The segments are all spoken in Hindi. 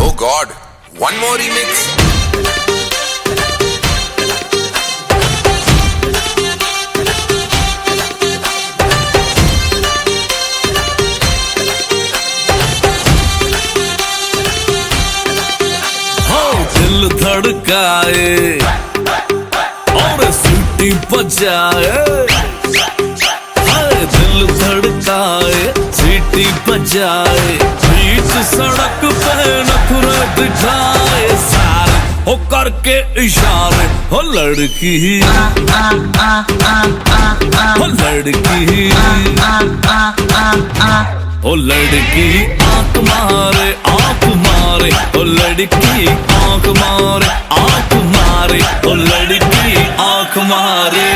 Oh God, one more remix. दिल धड़काए और सीटी बजाए, दिल धड़काए सीटी बजाए, बीच सड़क पे नखरे दिखाए, सारे हो करके इशारे, हो लड़की हो लड़की ओ लड़की आंख मारे आंख मारे, ओ लड़की आंख मारे आंख मारे, ओ लड़की आंख मारे।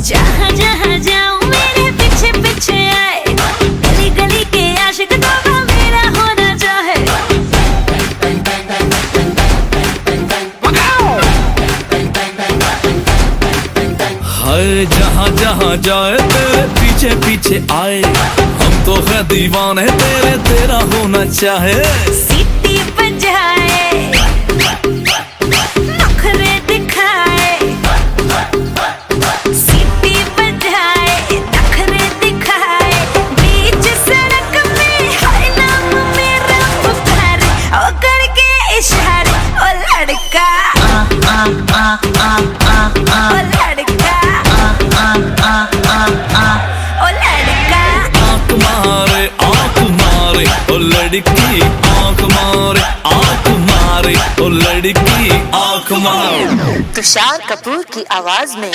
जहाँ जहाँ जाऊँ मेरे पीछे पीछे आए, गली गली के आशिक तो मेरा होना चाहे। हाय जहाँ जहाँ जाए तेरे पीछे पीछे आए, हम तो है दीवाने तेरे, तेरा होना चाहे। सीटी बजाए नखरे दिखाए, सीटी बजाए नखरे दिखाए, बीच सड़क में हाय नाम मेरा पुकारे, ओ करके इशारे, ओ लड़का ओ लड़का ओ लड़का। आंख मारे आंख मारे, ओ लड़की आंख मारे आंख मारे, ओ लड़की आंख मारे। तुषार कपूर की आवाज में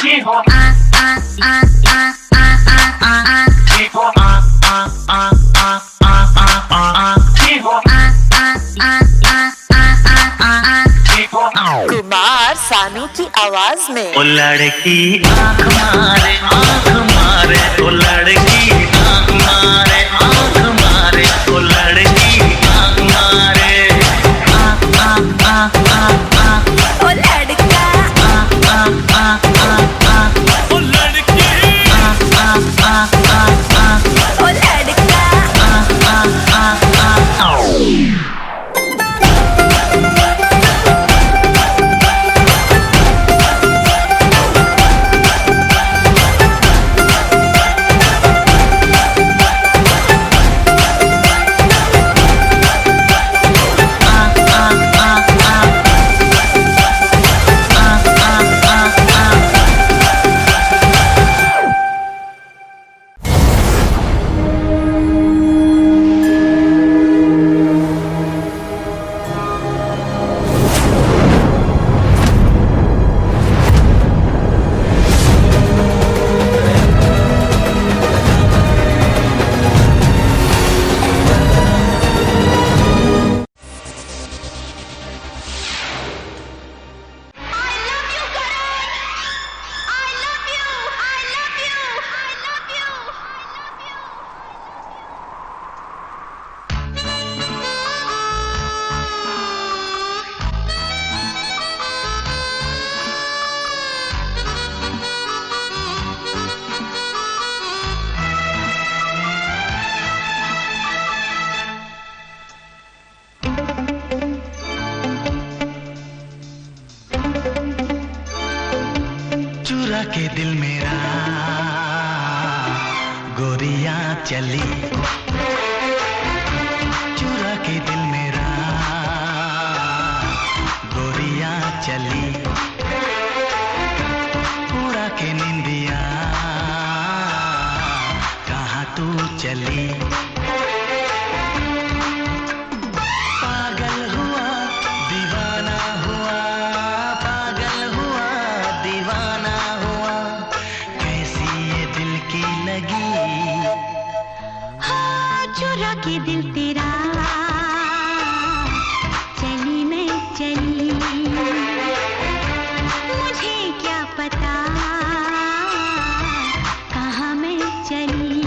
कुमार सानू की आवाज में ओ लड़की आंख मारे ओ लड़की आंख मारे ओ लड़की आंख मारे। ओ लड़का ओ लड़की ओ लड़का। चुरा के दिल मेरा गोरियां चली, चुरा के दिल मेरा गोरियां चली, उड़ा के निंदिया कहाँ तू चली। पागल हुआ दीवाना हुआ, पागल हुआ दीवाना हुआ, कैसी ये दिल की लगी। चुरा के दिल तेरा चली मैं चली, मुझे क्या पता कहाँ मैं चली।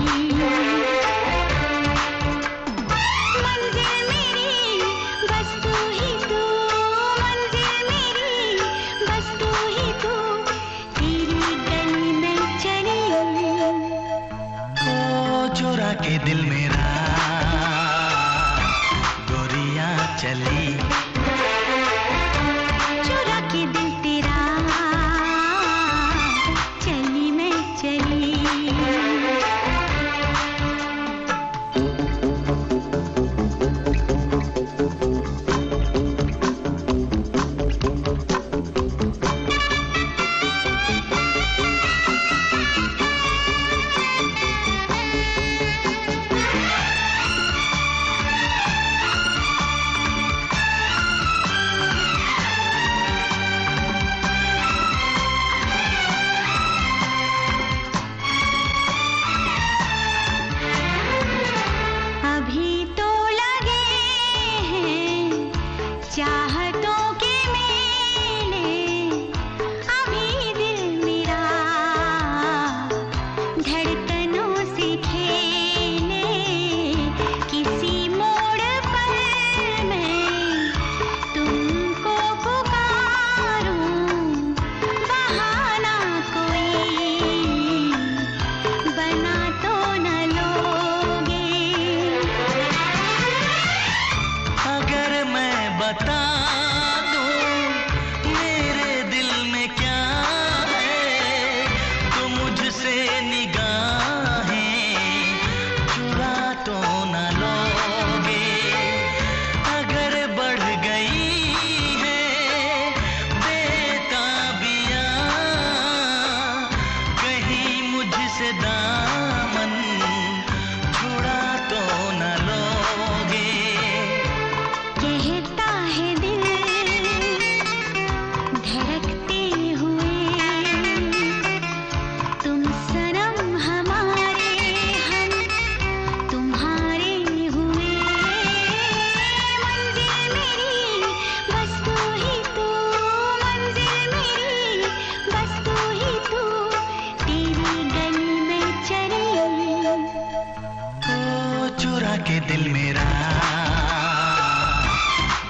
मंजिल मेरी बस तू ही तू, मंजिल मेरी बस तू ही तू, तेरी गली में चली। ओ चुरा के दिल मेरा गोरियां चली, चुरा के दिल तेरा चली मैं चली। अभी तो लगे हैं चाहतों के मेले, अभी दिल मेरा धड़कनों से खेले, किसी मोड़ पर मैं तुमको पुकारूं, बहाना कोई बना तो न लोगे। अगर मैं बता दूं मेरे दिल में क्या है, तो मुझसे निगाहें चुरा तो न लोगे। अगर बढ़ गई है बेताबियां कहीं मुझसे दामन छुड़ा तो न लोगे। कहता है दिल धड़कते हुए, तुम सनम हमारे, हम तुम्हारे हुए। मंजिल मेरी बस तू ही तू, मंजिल मेरी बस तू ही तू, तेरी गली में चली। ओ चुरा के दिल मेरा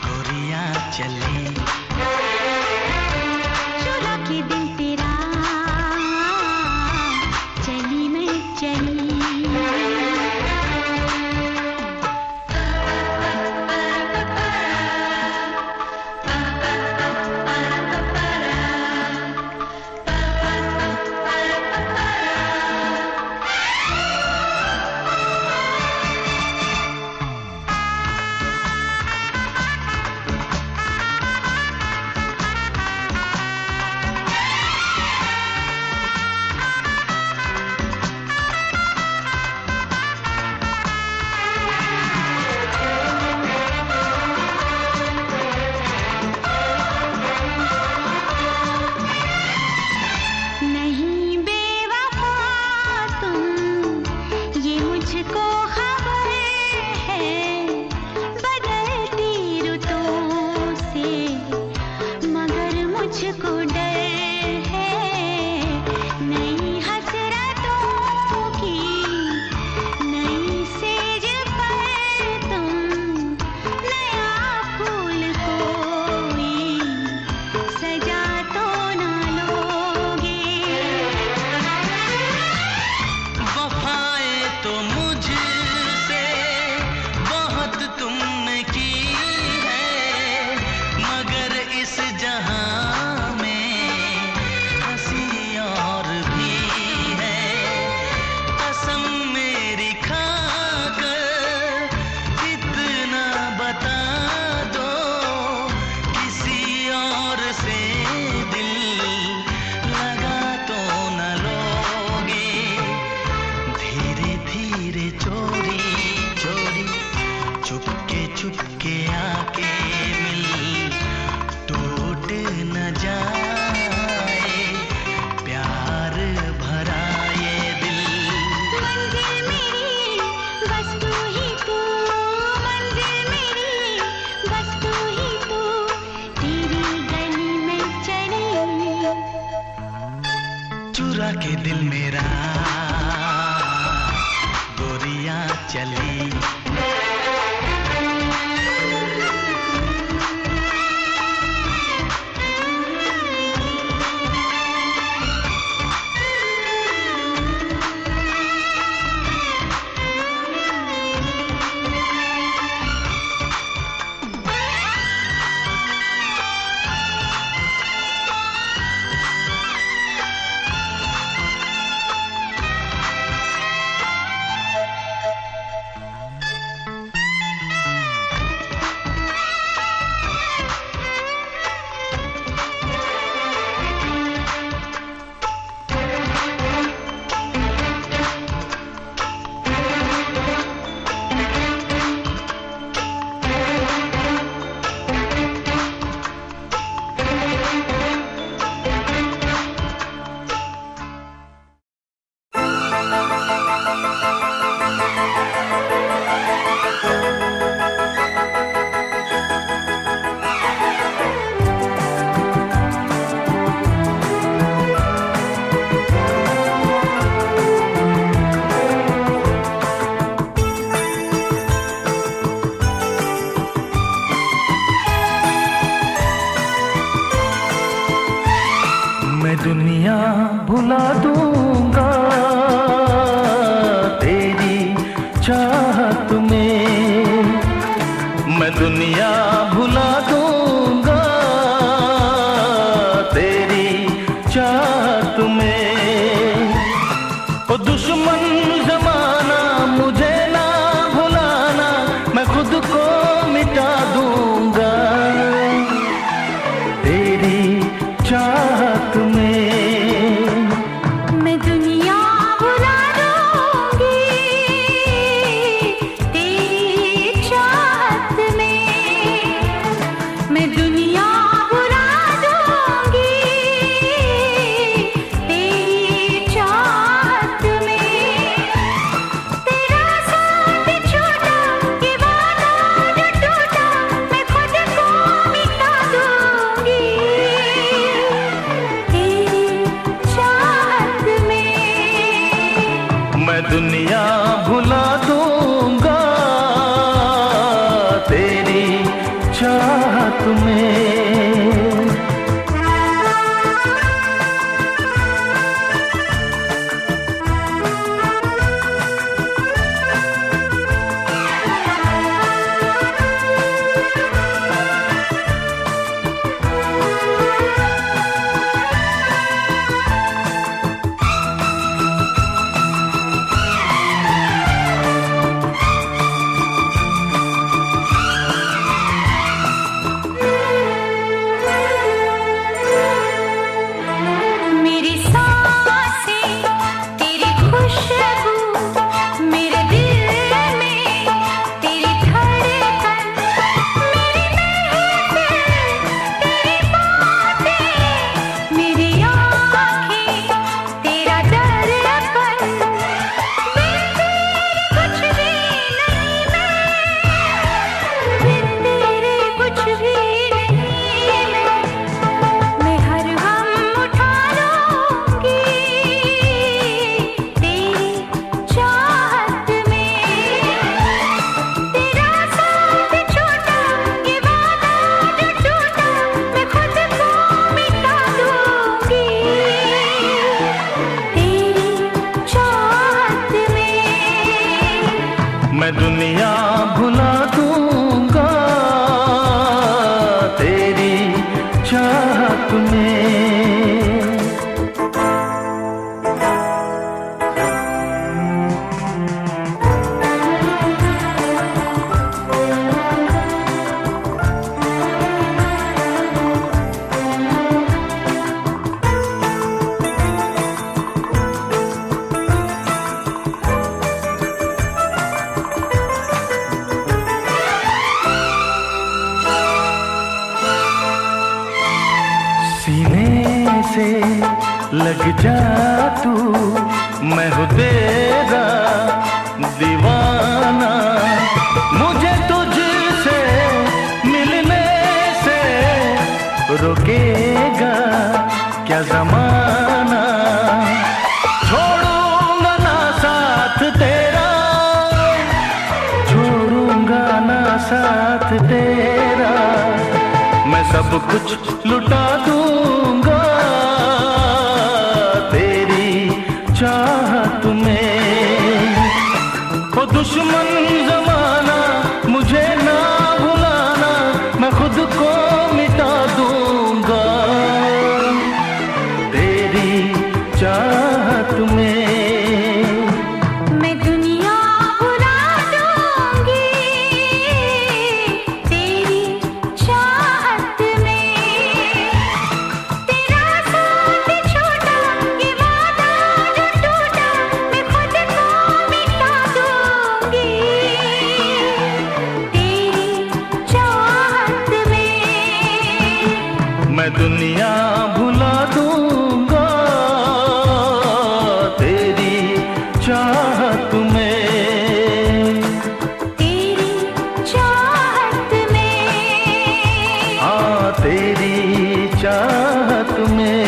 गोरियां चली, चुरा के दिल तेरा चली मैं चली। नहीं बेवफा तुम ये मुझको खबर है, बदलती रुतों से मगर मुझको डर है। नई हसरतों की नई सेज पर तुम नया फूल कोई सजा तो न लोगे। वफाएं तो मुझसे बहुत तुमने की है, मगर इस जहां में हंसी और भी है। कसम मेरी खाकर इतना बता दो, किसी और से दिल लगा तो न लोगे। धीरे धीरे चोरी चोरी चुपके चुपके आके मिल, टूट न जाए प्यार भरा ये दिल। मंजिल मेरी बस तू ही चली। मैं दुनिया भुला दूंगा तेरी चाहत में, मैं दुनिया भुला दूंगा तेरी चाहत में। ओ दुश्मन जमाना मुझे ना भुलाना, मैं खुद को मिटा दूंगा तेरी चाहत में। मैं दुनिया भुला दूंगी तेरी चाहत में, मैं दुनिया भुला दूंगी तेरी चाहत में। तेरा साथ छोटा ये वादा जो टूटा, मैं खुद को मिटा दूंगी मैं दुनिया भुला दूंगा तेरी चाहत में। मेरी सांसें तेरी खुशबू, मेरे दिल में तेरी धड़कन, मेरी महफिल तेरी बातें, मेरी आँखें तेरा दर्पण। बिन तेरे कुछ भी नहीं बिन तेरे कुछ भी नहीं मैं हर गम उठा लूंगी तेरी चाहत में। तेरा साथ छोटा ये वादा जो टूटा, मैं खुद को मिटा दूंगी तेरी चाहत में। मैं दुनिया भुला दूंगा तेरी चाहत में। सीने से लग जा तू, मैं हूँ तेरा दीवाना। मुझे तुझसे मिलने से रोकेगा क्या जमाना। छोड़ूंगा ना साथ तेरा, सब कुछ लुटा दूंगा तेरी चाहत में। ओ दुश्मन जमाना मुझे ना भुलाना, मैं खुद को मिटा दूंगा तेरी चाहत में। मैं दुनिया भुला दूंगी तेरी चाहत में। तेरा साथ छोटा ये वादा जो टूटा, मैं खुद को मिटा दूंगी तेरी चाहत में। मैं दुनिया भुला दूंगा तेरी चाहत में। तेरी चाहत में। हाँ तेरी चाहत में।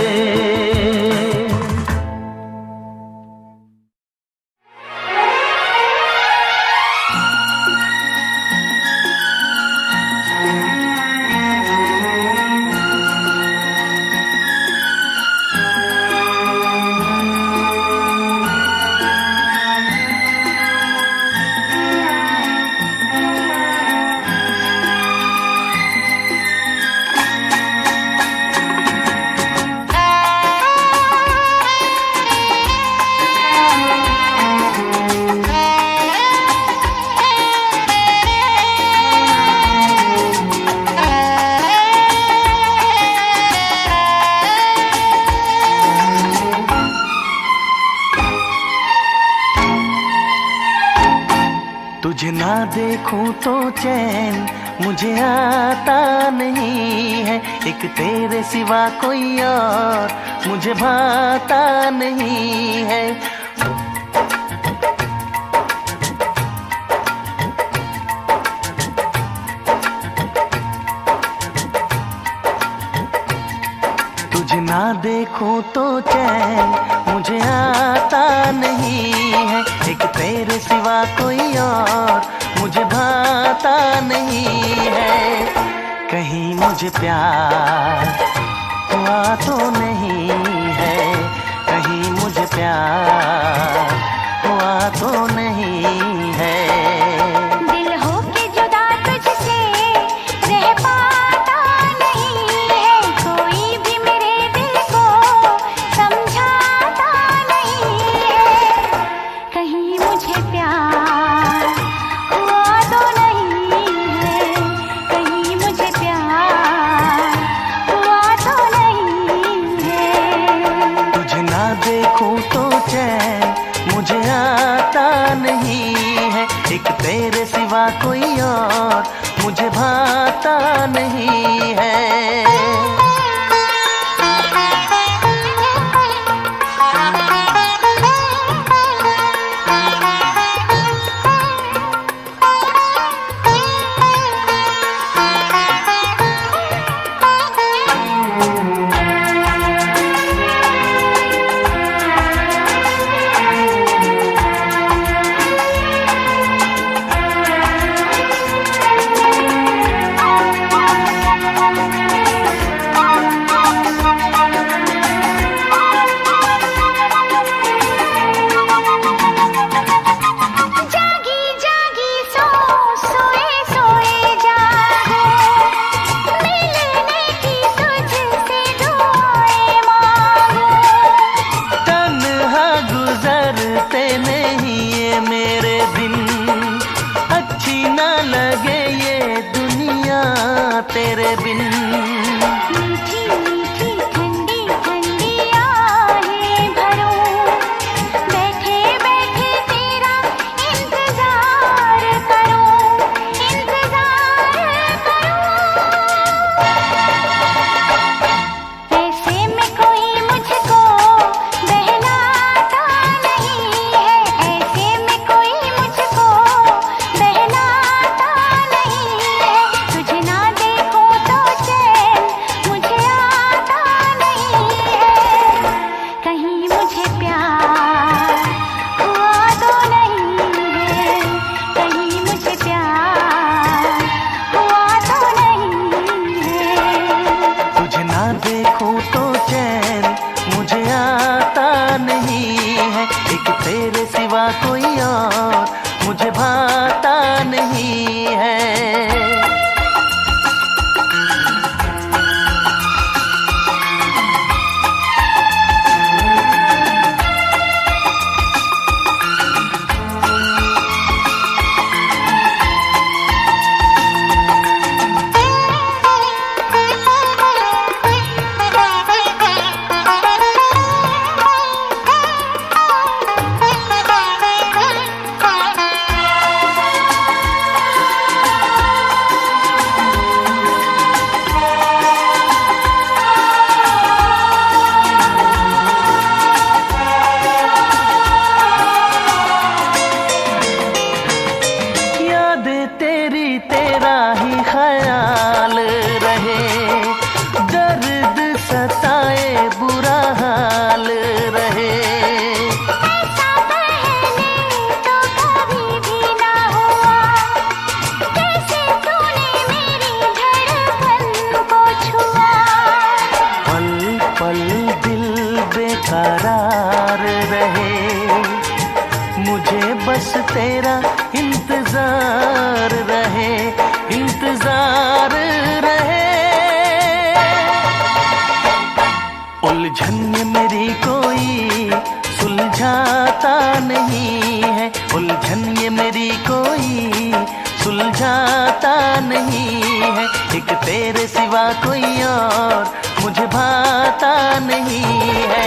तुझे ना देखूं तो चैन मुझे आता नहीं है, एक तेरे सिवा कोई और मुझे भाता नहीं है। तुझे ना देखूं तो चैन मुझे आता नहीं है, एक तेरे सिवा कोई और मुझे भाता नहीं है। कहीं मुझे प्यार हुआ तो नहीं है, कहीं मुझे प्यार हुआ तो नहीं है। दिल होके जुदा तुझसे रह पाता नहीं है, कोई भी मेरे दिल को समझाता नहीं है। कहीं मुझे प्यार हुआ तो नहीं है, कहीं मुझे प्यार हुआ तो नहीं है। तुझे ना देखूं तो चैन मुझे आता नहीं है, एक तेरे सिवा कोई और मुझे भाता नहीं है। कोई सुलझाता नहीं है, एक तेरे सिवा कोई और मुझे भाता नहीं है।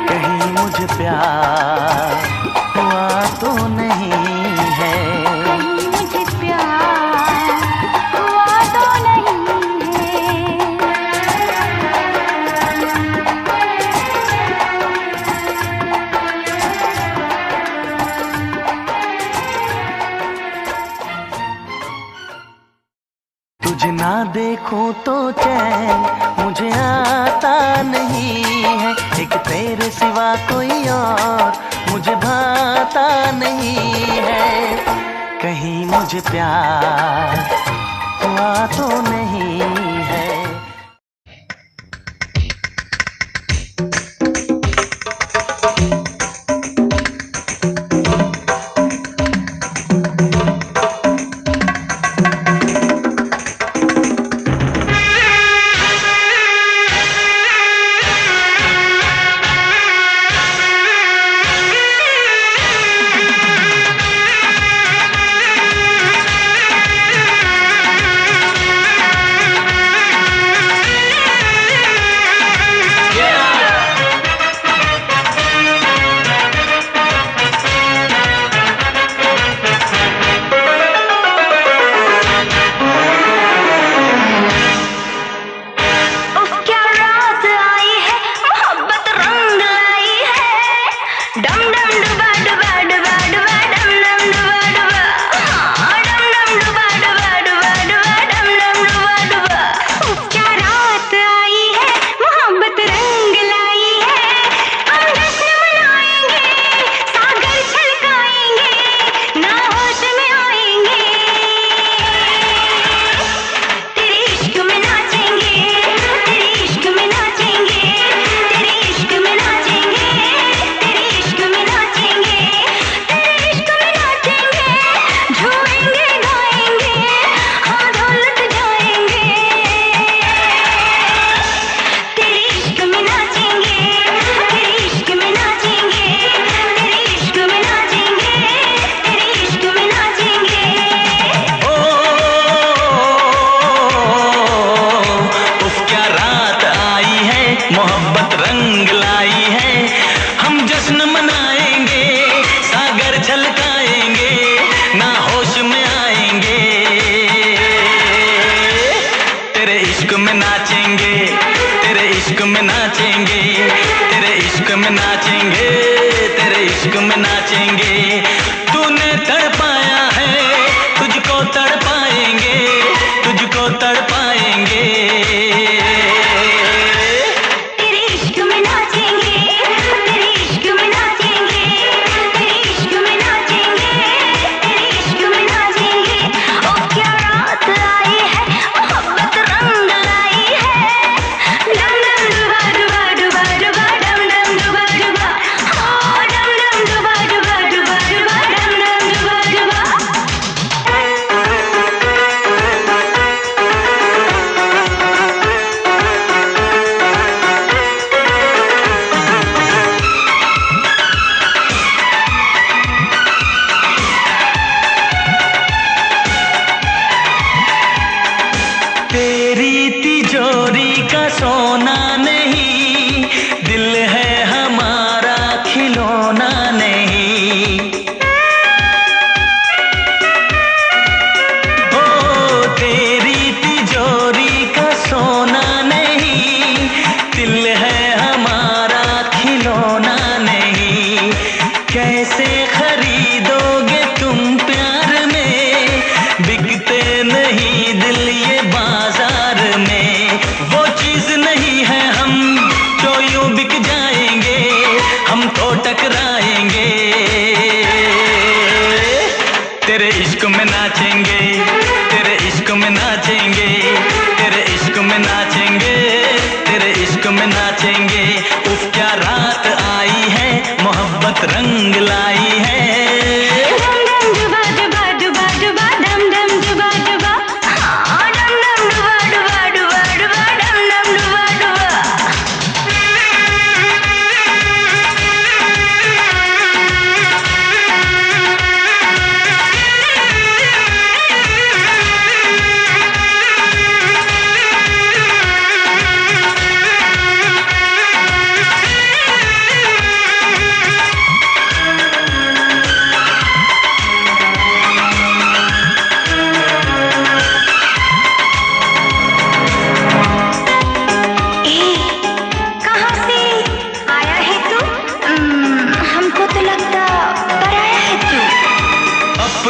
कहीं मुझे प्यार हुआ तो नहीं है, मुझे प्यार हुआ तो नहीं है। तुझे ना देखूं तो चैन मुझे आता नहीं है, एक तेरे सिवा कोई और मुझे भाता नहीं है। कहीं मुझे प्यार हुआ तो नहीं है।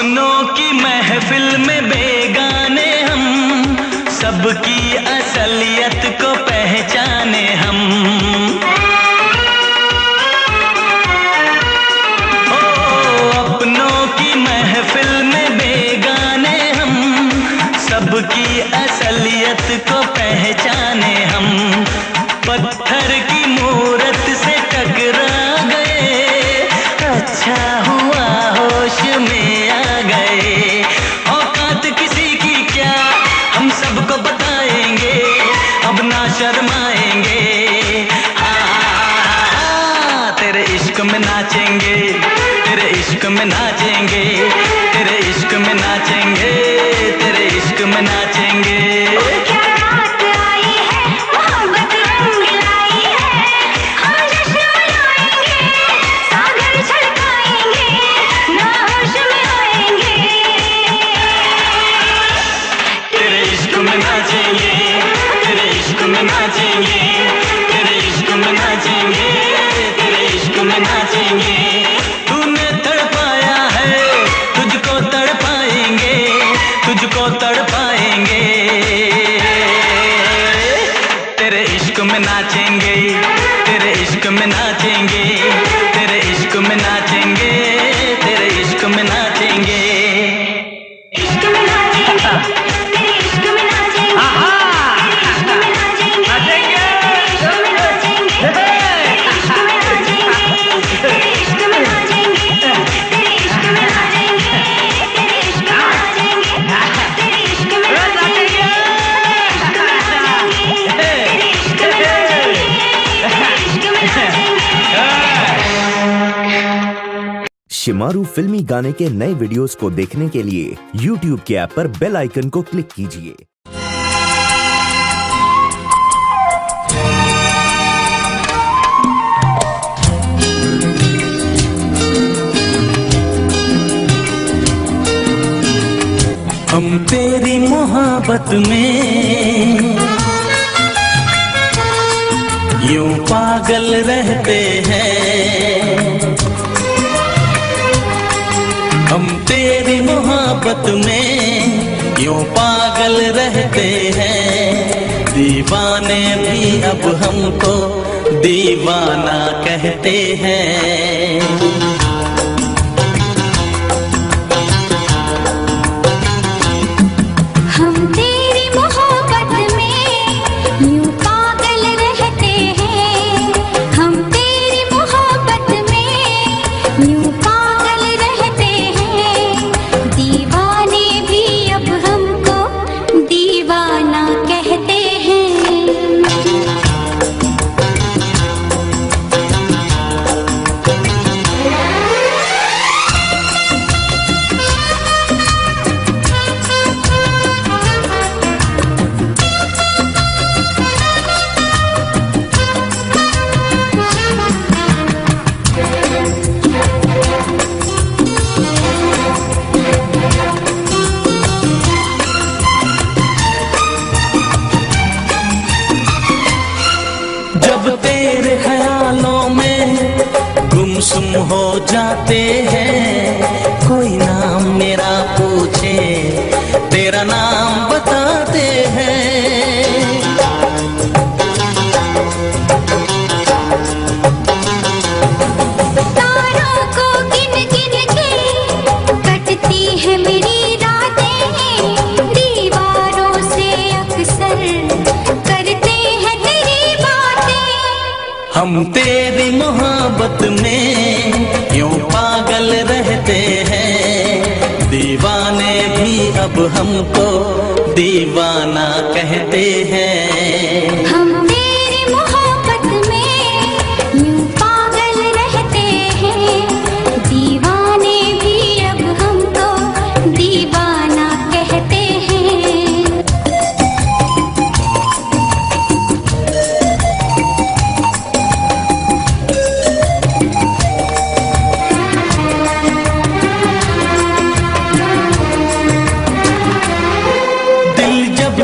अपनों की महफिल में बेगाने हम, सबकी असलियत को पहचाने हम। ओ अपनों की महफिल में बेगाने हम, सबकी असलियत को पहचाने हम। पत्थर की मूरत से टकरा गए, अच्छा हुआ होश में आ गए। औकात किसी की क्या हम सबको बताएंगे, अब ना शर्माएंगे। तेरे इश्क में नाचेंगे, तेरे इश्क में नाचेंगे, तेरे इश्क में नाचेंगे, तेरे इश्क में नाचेंगे। क्या रात आई है, मोहब्बत रंग लाई है, हम जश्न मनाएंगे, सागर छलकाएंगे, ना होश में आएंगे। तेरे इश्क में नाचेंगे, तेरे इश्क में नाचेंगे, तेरे इश्क में नाचेंगे, तेरे इश्क में नाचेंगे। तूने तड़पाया है, तुझको तड़पाएंगे, तुझको तड़पाएंगे। तेरे इश्क में नाचेंगे, तेरे इश्क में नाचेंगे, तेरे इश्क में नाचेंगे, तेरे इश्क में नाचेंगे। इश्क में नाचेंगे, तेरे इश्क में नाचेंगे, तेरे इश्क में नाचेंगे, तेरे इश्क में नाचेंगे, तेरे इश्क में नाचेंगे, तेरे इश्क में नाचेंगे, तेरे इश्क में नाचेंगे, तेरे इश्क में नाचेंगे, तेरे इश्क में नाचेंगे, तेरे इश्क में नाचेंगे, तेरे इश्क में नाचेंगे। शिमारू फिल्मी गाने के नए वीडियोस को देखने के लिए YouTube के ऐप पर बेल आइकन को क्लिक कीजिए। हम तेरी मोहब्बत में यूं पागल रहते हैं, हम तेरी मोहब्बत में यूं पागल रहते हैं। दीवाने भी अब हमको दीवाना कहते हैं। हम तेरी मोहब्बत में यूं पागल रहते हैं, हम तेरी मोहब्बत में यूं पागल रहते हैं। दीवाने भी अब हमको दीवाना कहते हैं। जब तेरे ख्यालों में गुमसुम हो जाते हैं, कोई नाम मेरा पूछे तेरा नाम बताते हैं। तारों को गिन गिन के कटती है मेरी रातें, दीवारों से अक्सर करते हैं तेरी बातें। हम तेरी मोहब्बत में यूं पागल रहते हैं। दीवाने भी अब हमको दीवाना कहते हैं। हम तेरी मोहब्बत में यूं पागल रहते हैं। दीवाने भी अब हमको दीवाना कहते हैं।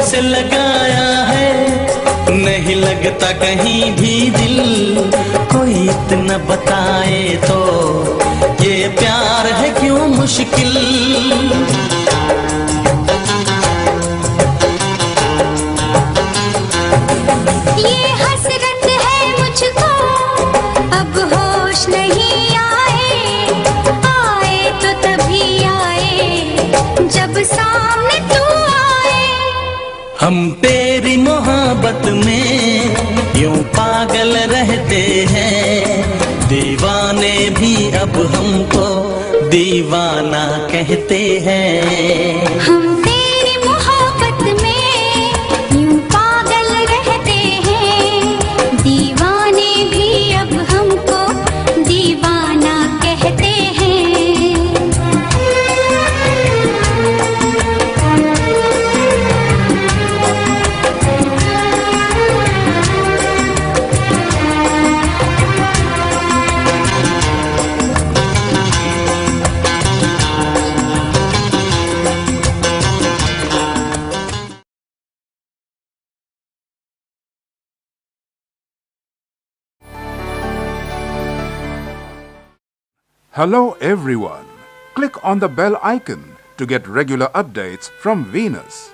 से लगाया है नहीं लगता कहीं भी दिल। कोई इतना बताए तो ये प्यार है क्यों मुश्किल। मुश्किल। ये हसरत है मुझको, अब होश नहीं आए, आए तो तभी आए जब सामने तू आए। हम तेरी मोहब्बत में यूं पागल रहते हैं, दीवाने भी अब हमको दीवाना कहते हैं। हम तेरी मोहब्बत में यूं पागल रहते हैं, दीवाने भी अब हमको दीवाना कहते हैं। Hello everyone. Click on the bell icon to get regular updates from Venus.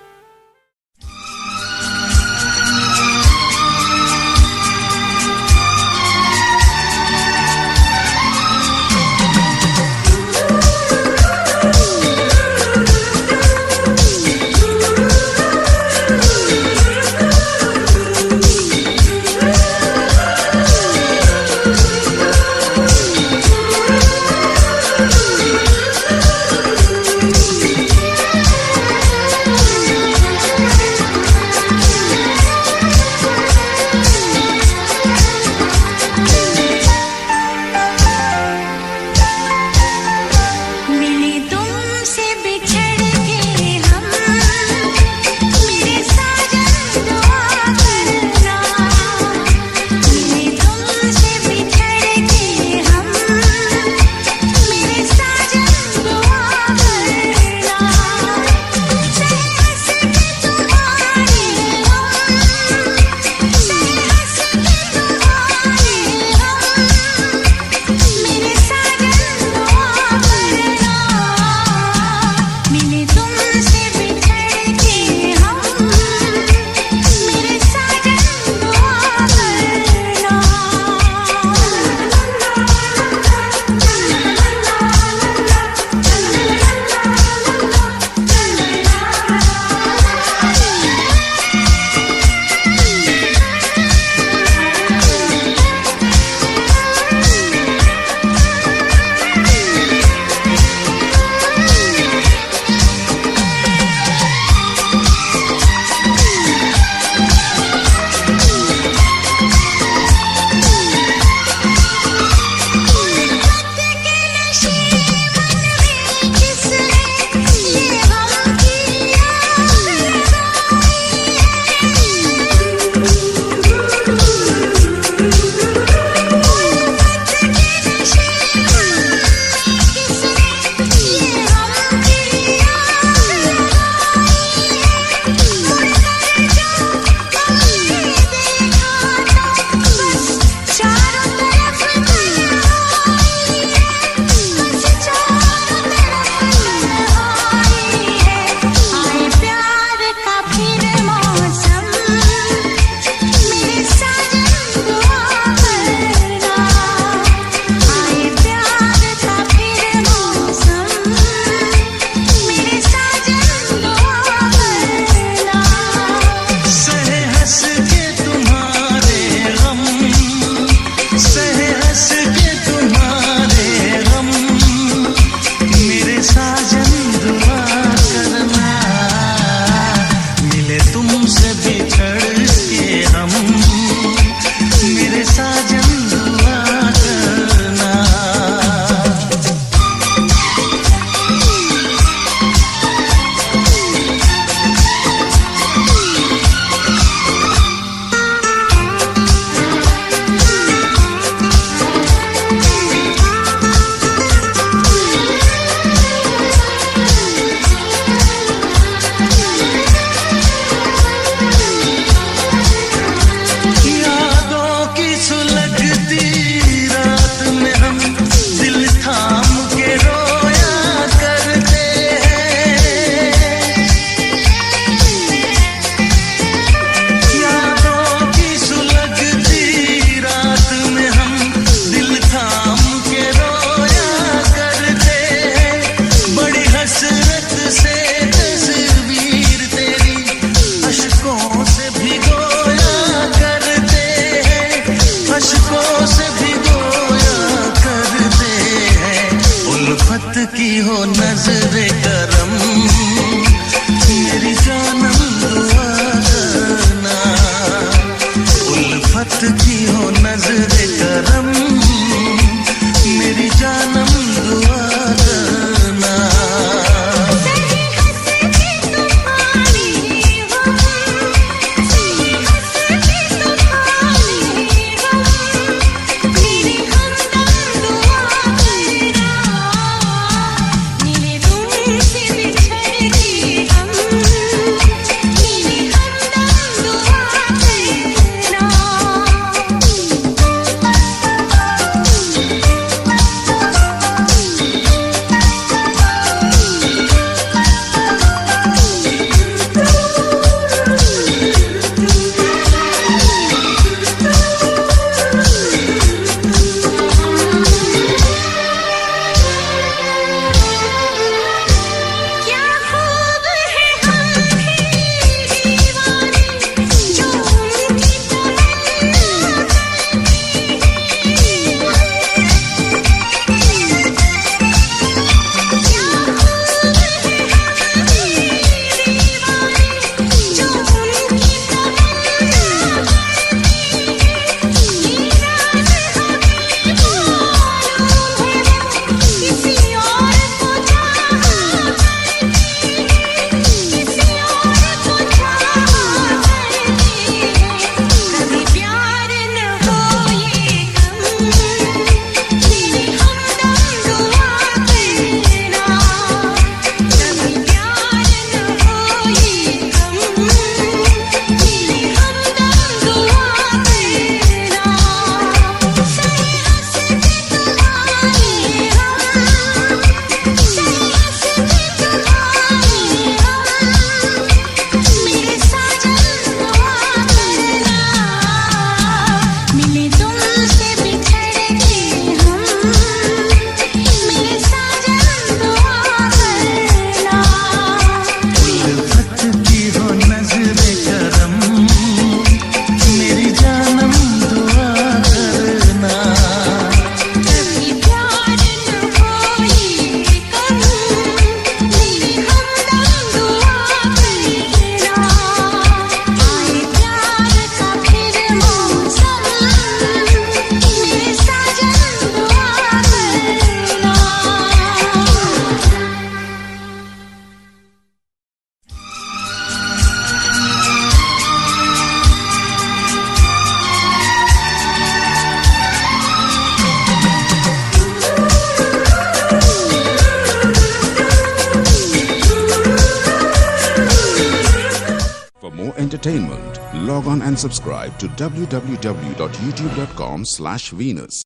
entertainment. Log on and subscribe to www.youtube.com/Venus.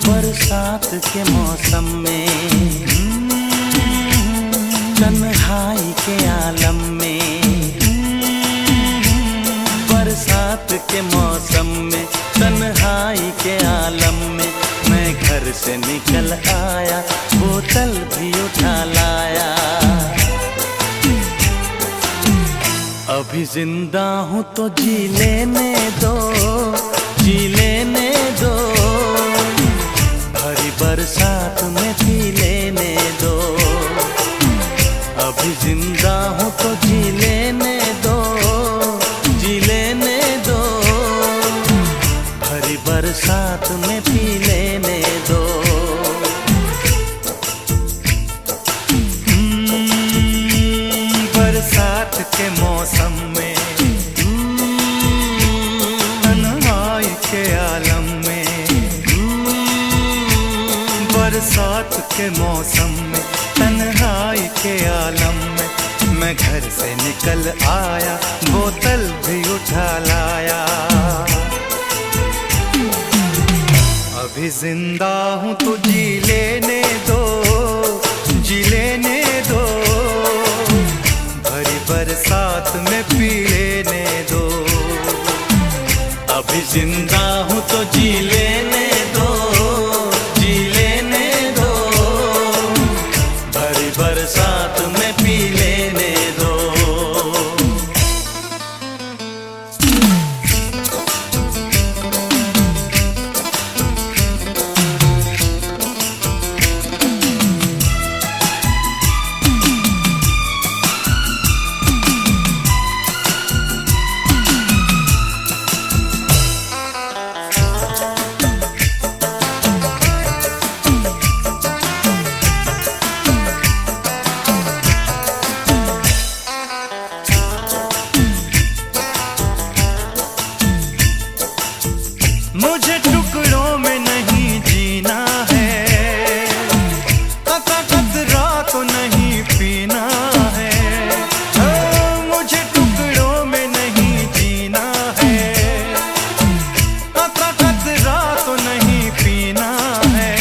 बरसात के मौसम में, तन्हाई के आलम में, बरसात के मौसम में, तन्हाई के आलम में, मैं घर से निकल आया, बोतल भी उठा लाया। अभी जिंदा हूँ तो जी लेने दो, जी लेने दो, भरी बरसात में पी लेने दो। अभी जिंदा हूँ तो जी लेने दो, जी लेने दो, भरी बरसात में पी लेने दो। बरसात के मौसम में, तन्हाई के आलम में, बरसात के मौसम में, तन्हाई के आलम में, मैं घर से निकल आया, बोतल भी उठा लाया। अभी जिंदा हूँ तो जी लेने दो, जी लेने दो, भरी बरसात में पी लेने दो। अभी जिंदा हूँ तो जी लेने दो, जी लेने दो, भरी बरसात में पी लेने दो। मुझे टुकड़ों में नहीं जीना है, कतरा तो नहीं पीना है। मुझे टुकड़ों में नहीं जीना है, कतरा तो नहीं पीना है।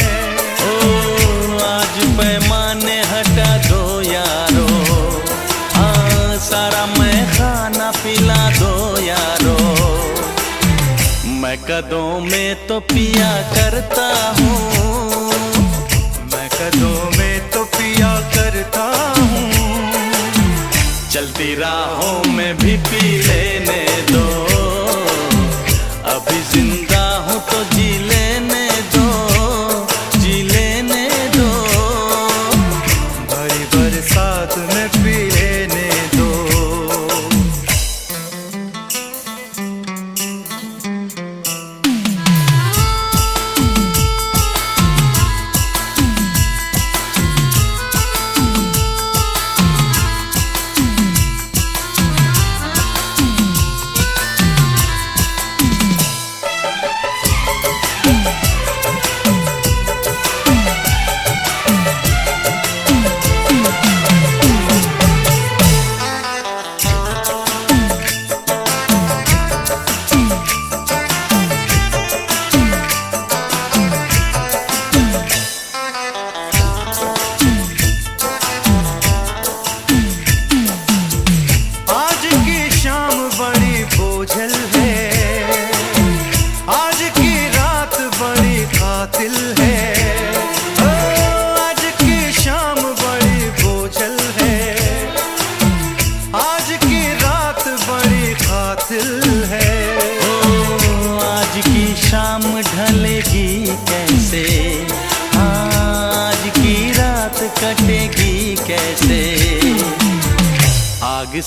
ओ आज पैमाने हटा दो यारो, हाँ सारा मैं खाना पिला दो यारो। मैं कदों में तो पिया करता हूँ, मैं कदों में तो पिया करता हूँ, चलती राहों में भी पी लेने दो। अभी जिंदा हूँ तो जी लेने दो, जी लेने दो, भरी बरसात में पी लेने दो।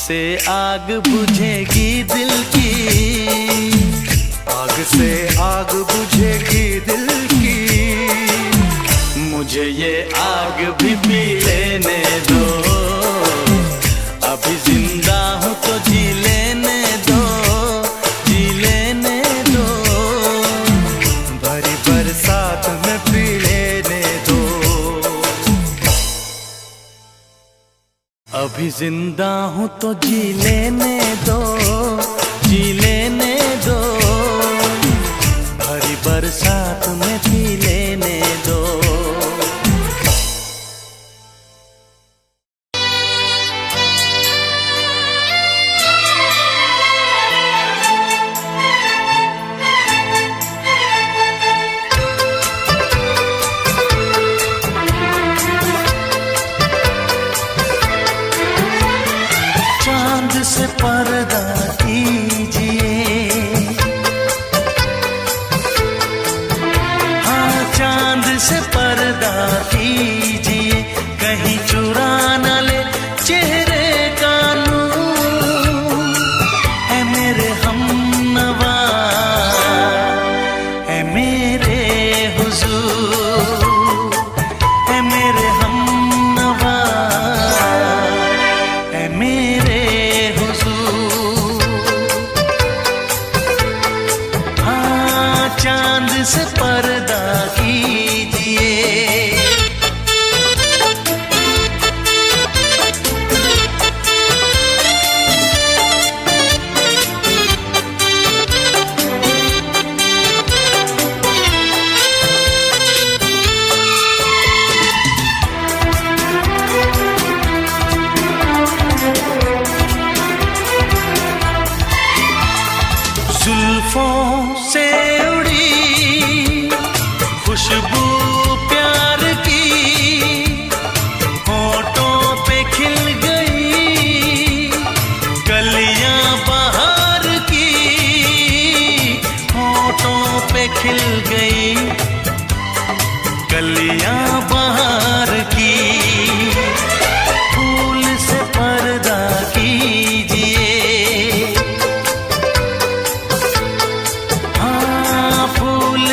से आग बुझेगी दिल की, आग से आग बुझेगी दिल की, मुझे ये आग भी पी लेने दो, अभी जिंदा हूँ तो जी लेने दो, जी लेने दो, भरी बरसात में पी लेने दो, अभी जिंदा हूँ तो जी लेने दो, जी लेने दो, भरी बरसात में पी लेने दो। चांद से पर्दा कीजिए, हाँ चांद से पर्दा कीजिए, कहीं चुरा न ले चेहरे का नूर, है मेरे हमनवा, है मेरे हुजूर, है मेरे हमनवा, है मेरे चांद से पर्दा कीजिए। जुल्फों से उड़ी खुशबू प्यार की, होठों पे खिल गई कलियां बहार की, होठों पे खिल गई कलियां बहार की, फूल से पर्दा कीजिए,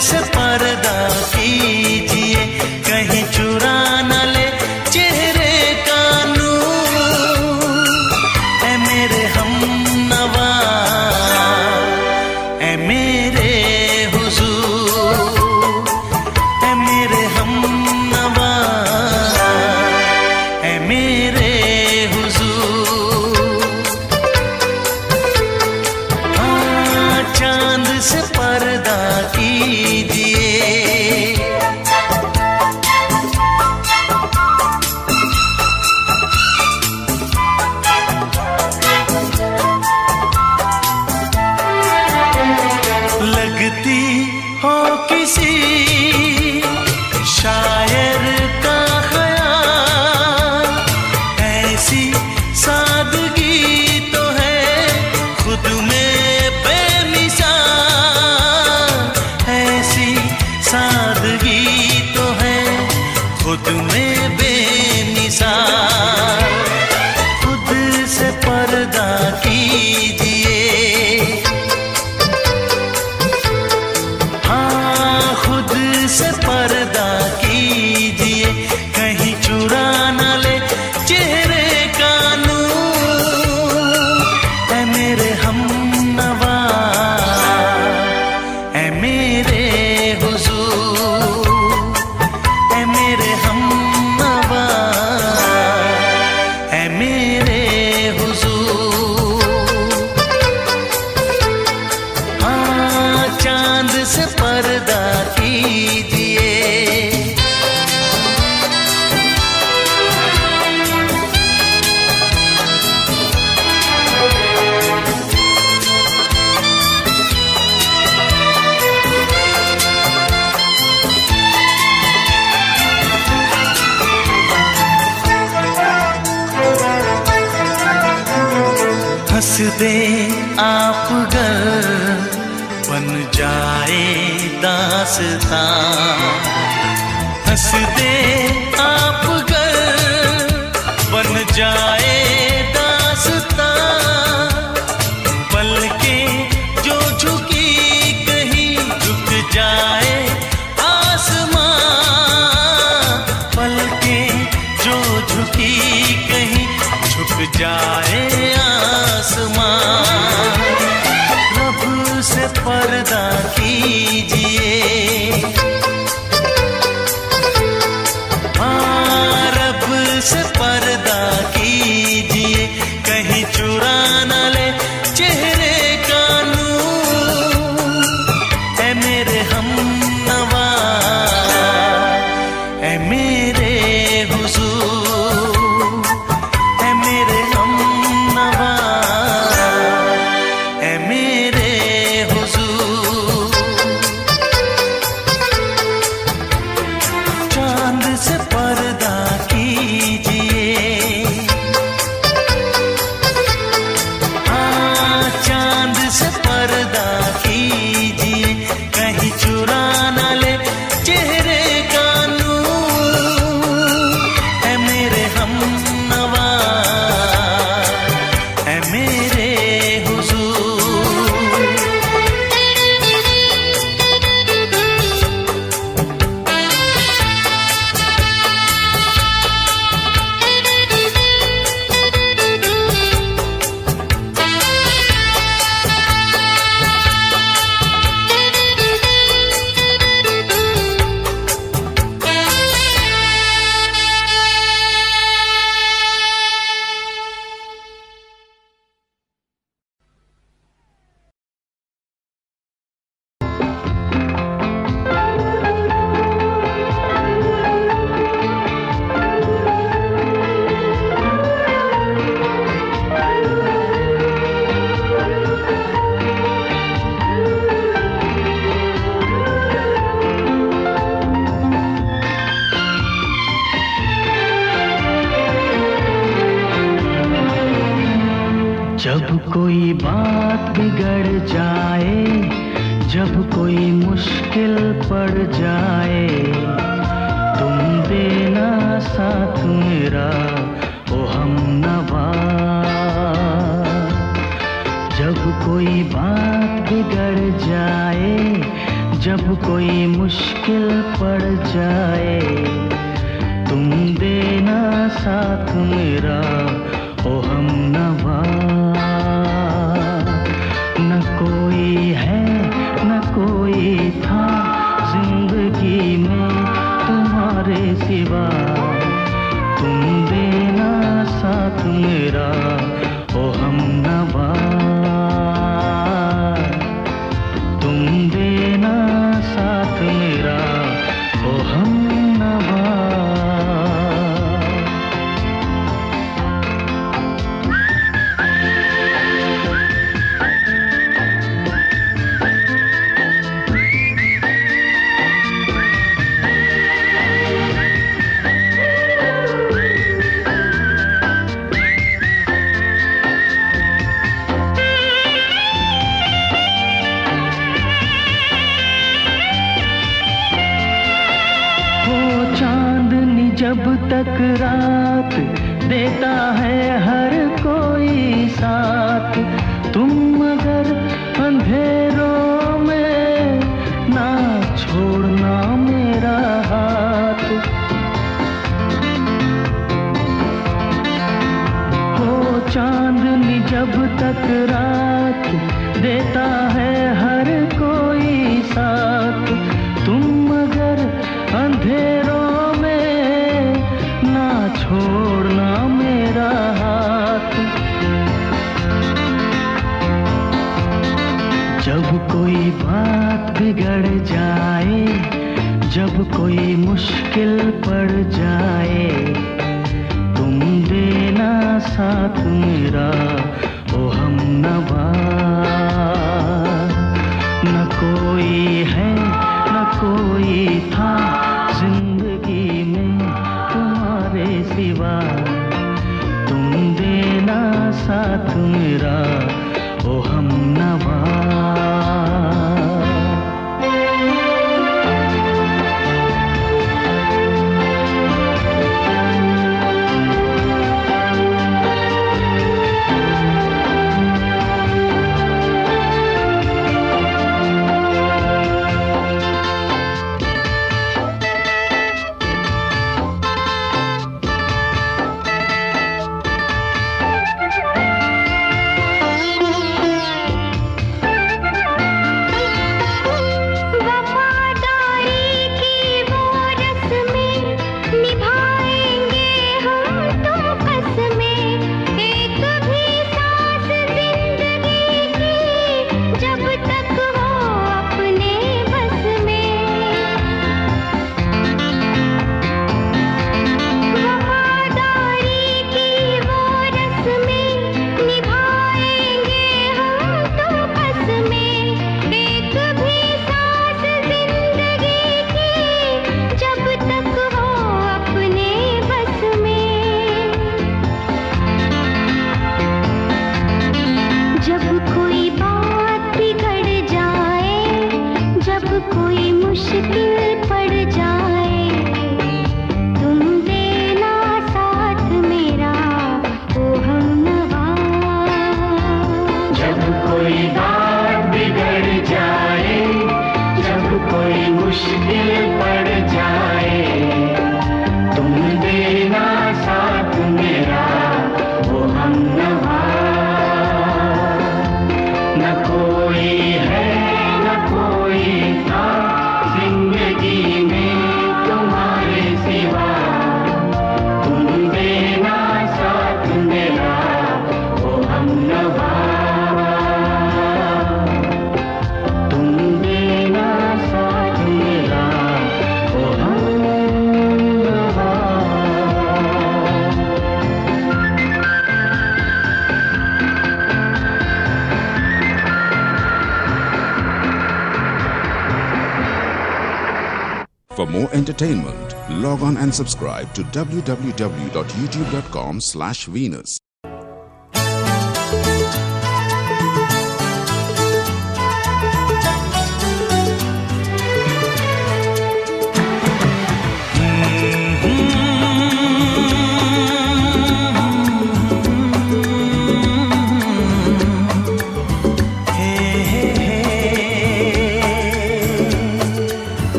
से पर्दा कीजिए, कहीं चुरा न ले चेहरे का नूर, है मेरे हमनवा, है मेरे हुजूर, है मेरे हमनवा, है मेरे हुजूर, हाँ चांद से पर्दा कीजिए। लगती हो किसी शायर का ख्याल, ऐसी सादगी तो है खुद में बेमिसाल, ऐसी सादगी तो है खुद में बेमिसाल, खुद से पर्दा कीजिए, हाँ खुद से पर्दा कीजिए, कहीं चुरा न ले चेहरे का नूर, है मेरे हमनवा, है मेरे हुजूर, है मेरे हमनवा, है मेरे हुजूर, हाँ चांद से पर्दा कीजिए। हंस दे आप गर बन जाए दास्तां, हंस दे आप गर बन जाए दास्तां, पर्दा कीजिए, हाँ रब से पर्दा कीजिए, कहीं चुरा न ले चेहरे का नूर। ऐ मेरे हमनवा, ऐ मेरे हुजूर, ऐ मेरे हमनवा, ऐ मेरे हुजूर। चांद से पर्दा कीजिए, हाँ चांद से पर्दा कीजिए, कहीं चुरा न ले चेहरे का नूर। ऐ मेरे हमनवा, ऐ मेरे हुजूर। जब कोई बात बिगड़ जाए, जब कोई मुश्किल पड़ जाए, तुम देना साथ मेरा ओ हमनवा। जब कोई बात बिगड़ जाए, जब कोई मुश्किल पड़ जाए, तुम देना साथ मेरा ओ हमनवा। न कोई है न कोई था जिंदगी में तुम्हारे सिवा, तुम देना साथ मेरा ओ हमनवा। तुम देना साथ मेरा ओ हमनवा। जब तक रात देता है हर कोई साथ, तुम मगर अंधेरों में ना छोड़ना मेरा हाथ। हो चांदनी जब तक रात देता है हर कोई साथ, तुम मगर अंधेरों छोड़ना मेरा हाथ। जब कोई बात बिगड़ जाए, जब कोई मुश्किल पड़ जाए, तुम देना साथ मेरा ओ हमनवा। न कोई है न कोई था जिंदगी में तुम्हारे सिवा, तुम देना साथ मेरा ओ हमनवा। मुश्किल पड़ जाए तुम देना साथ मेरा ओ हमनवा। जब कोई बात बिगड़ जाए, जब कोई मुश्किल पड़ जाए, तुम देना साथ मेरा ओ हमनवा। न कोई है न कोई था जिंदगी में तुम्हारे सिवा, तुम देना साथ मेरा ओ हमनवा। तुम देना साथ मेरा ओ हमनवा। For more entertainment, log on and subscribe to www.youtube.com/Venus.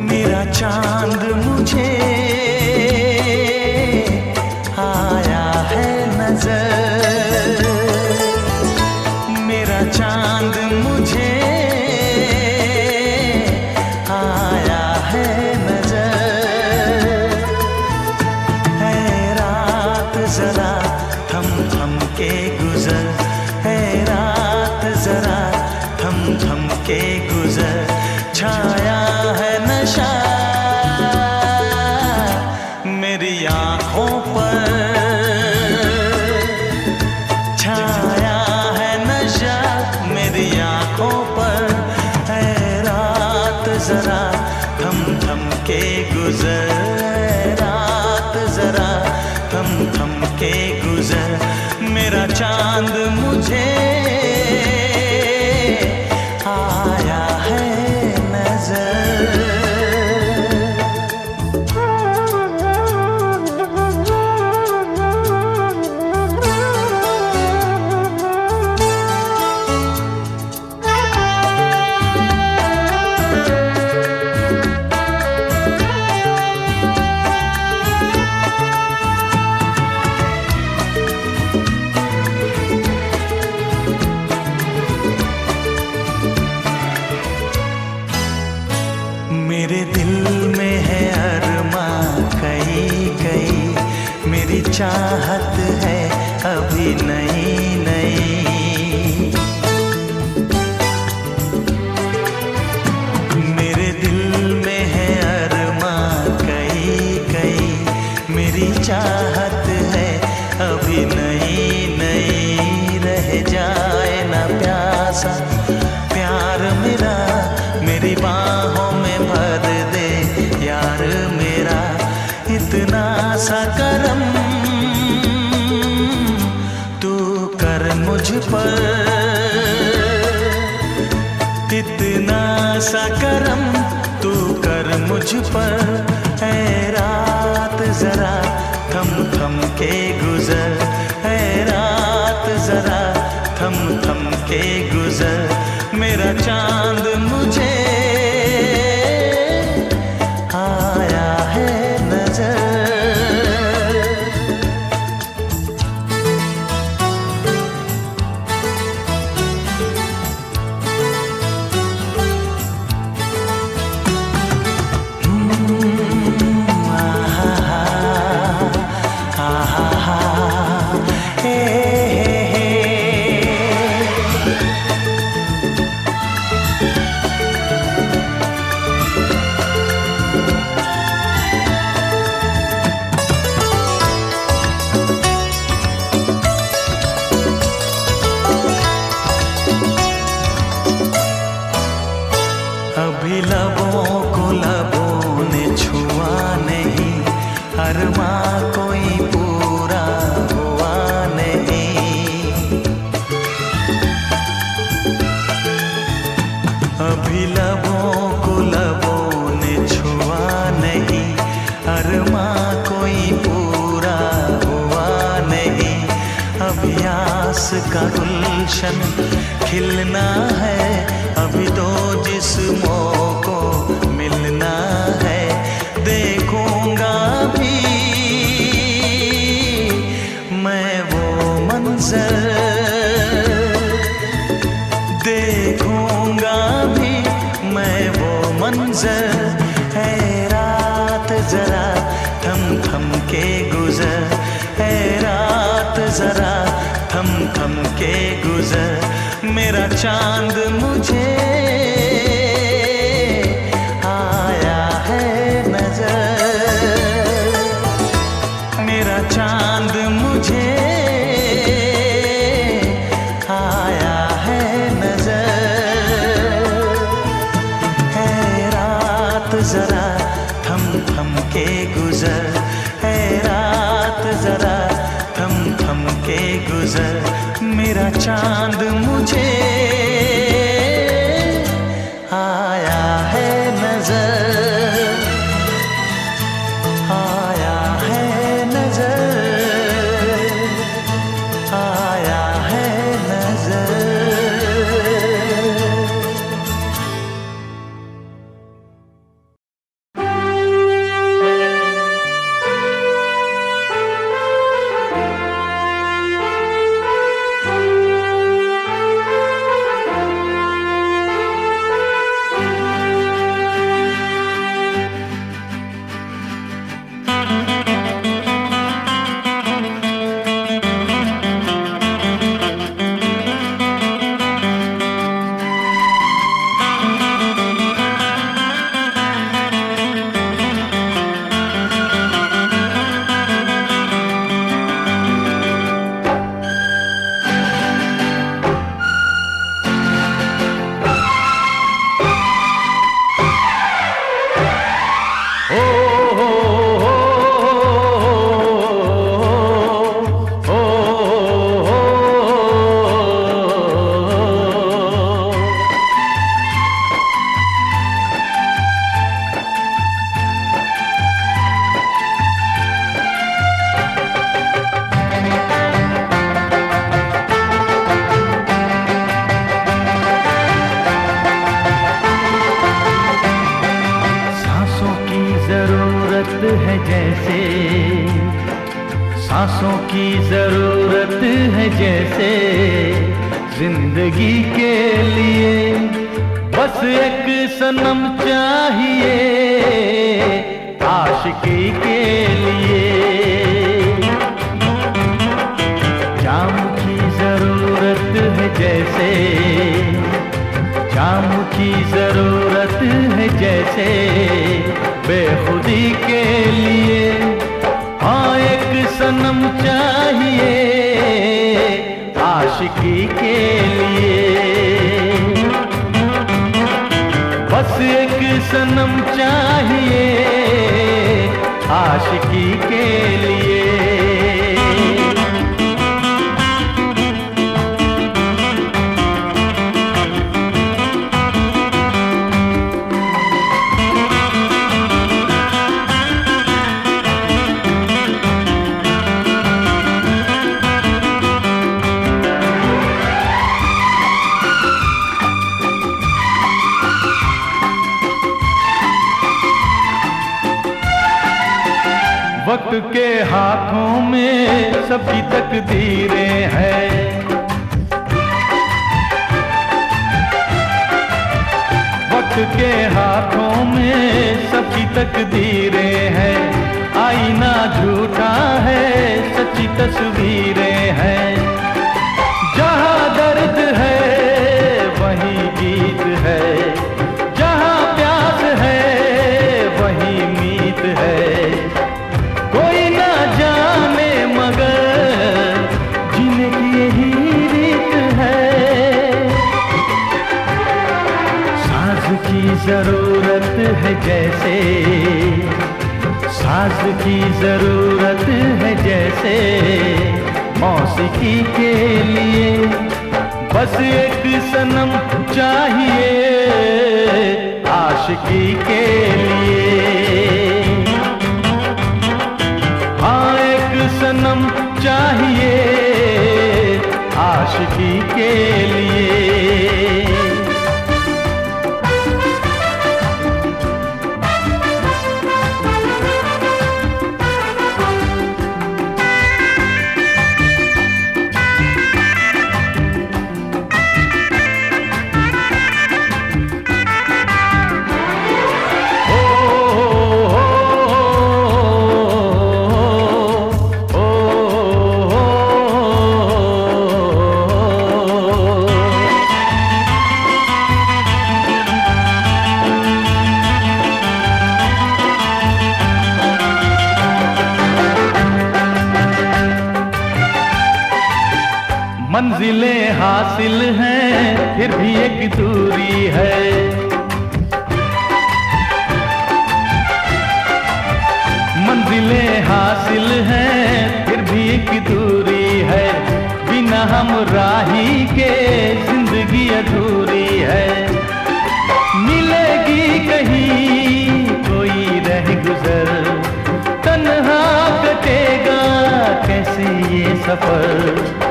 मेरा चांद मुझे आया है नजर, मेरा चांद मुझे आया है नजर। है रात जरा थम थम के गुजर, है रात जरा थम थम के गुजर। छाया है नशा मेरी आँखों पर, छाया है नशा मेरी आँखों पर। है रात जरा थम थम के गुजर, है रात जरा थम थम के गुजर। मेरा चांद मुझे आया है नजर। मेरे दिल में है अरमां कई कई, मेरी चाहत है अभी नई नई। मेरे दिल में है अरमां कई कई, मेरी चाहत है अभी नई नई। रह जाए ना प्यासा प्यार मेरा, मेरी बाहों में भर दे यार मेरा। इतना सा करम तू कर मुझ पर, इतना सा करम तू कर मुझ पर। है रात जरा थम थम के गुजर, है रात जरा थम थम के गुजर। मेरा चांद मुझे आया है नजर। प्यास का गुलशन खिलना है, अभी तो जिस्मों को मिलना है। देखूंगा भी मैं वो मंजर, देखूंगा भी मैं वो मंजर। है रात जरा थम थम के गुजर, है रात जरा थम थम के गुजर। मेरा चांद मुझे आया है नजर, मेरा चांद मुझे आया है नजर। है रात जरा थम थम के गुजर, है रात जरा थम थम के गुजर। मेरा चांद मुझे आया है नजर, आया है नजर, आया है नजर। है जैसे, सांसों की जरूरत है जैसे, जिंदगी के लिए बस एक सनम चाहिए, आशिकी के लिए। जाम की जरूरत है जैसे, जाम की जरूरत है जैसे, बेखुदी के लिए हाँ एक सनम चाहिए, आशिकी के लिए। बस एक सनम चाहिए, आशिकी के लिए। वक्त के हाथों में सबकी तकदीरें हैं, वक्त के हाथों में सबकी तकदीरें हैं। आईना झूठा है, सच्ची तस्वीरें हैं। जहाँ दर्द है वहीं गीत है, जहाँ प्यास है वहीं मीत है। कोई ना जाने मगर जीने की यही रीत है। साज की जरूरत है जैसे, साज की जरूरत है जैसे, मौसीकी के लिए बस एक सनम चाहिए, आशिकी के लिए। हाँ एक सनम चाहिए, के लिए। मंजिलें हासिल हैं फिर भी एक दूरी है, मंजिलें हासिल हैं फिर भी एक दूरी है, बिना हम राही के जिंदगी अधूरी है। मिलेगी कहीं कोई रह गुजर, तन्हा कटेगा कैसे ये सफर।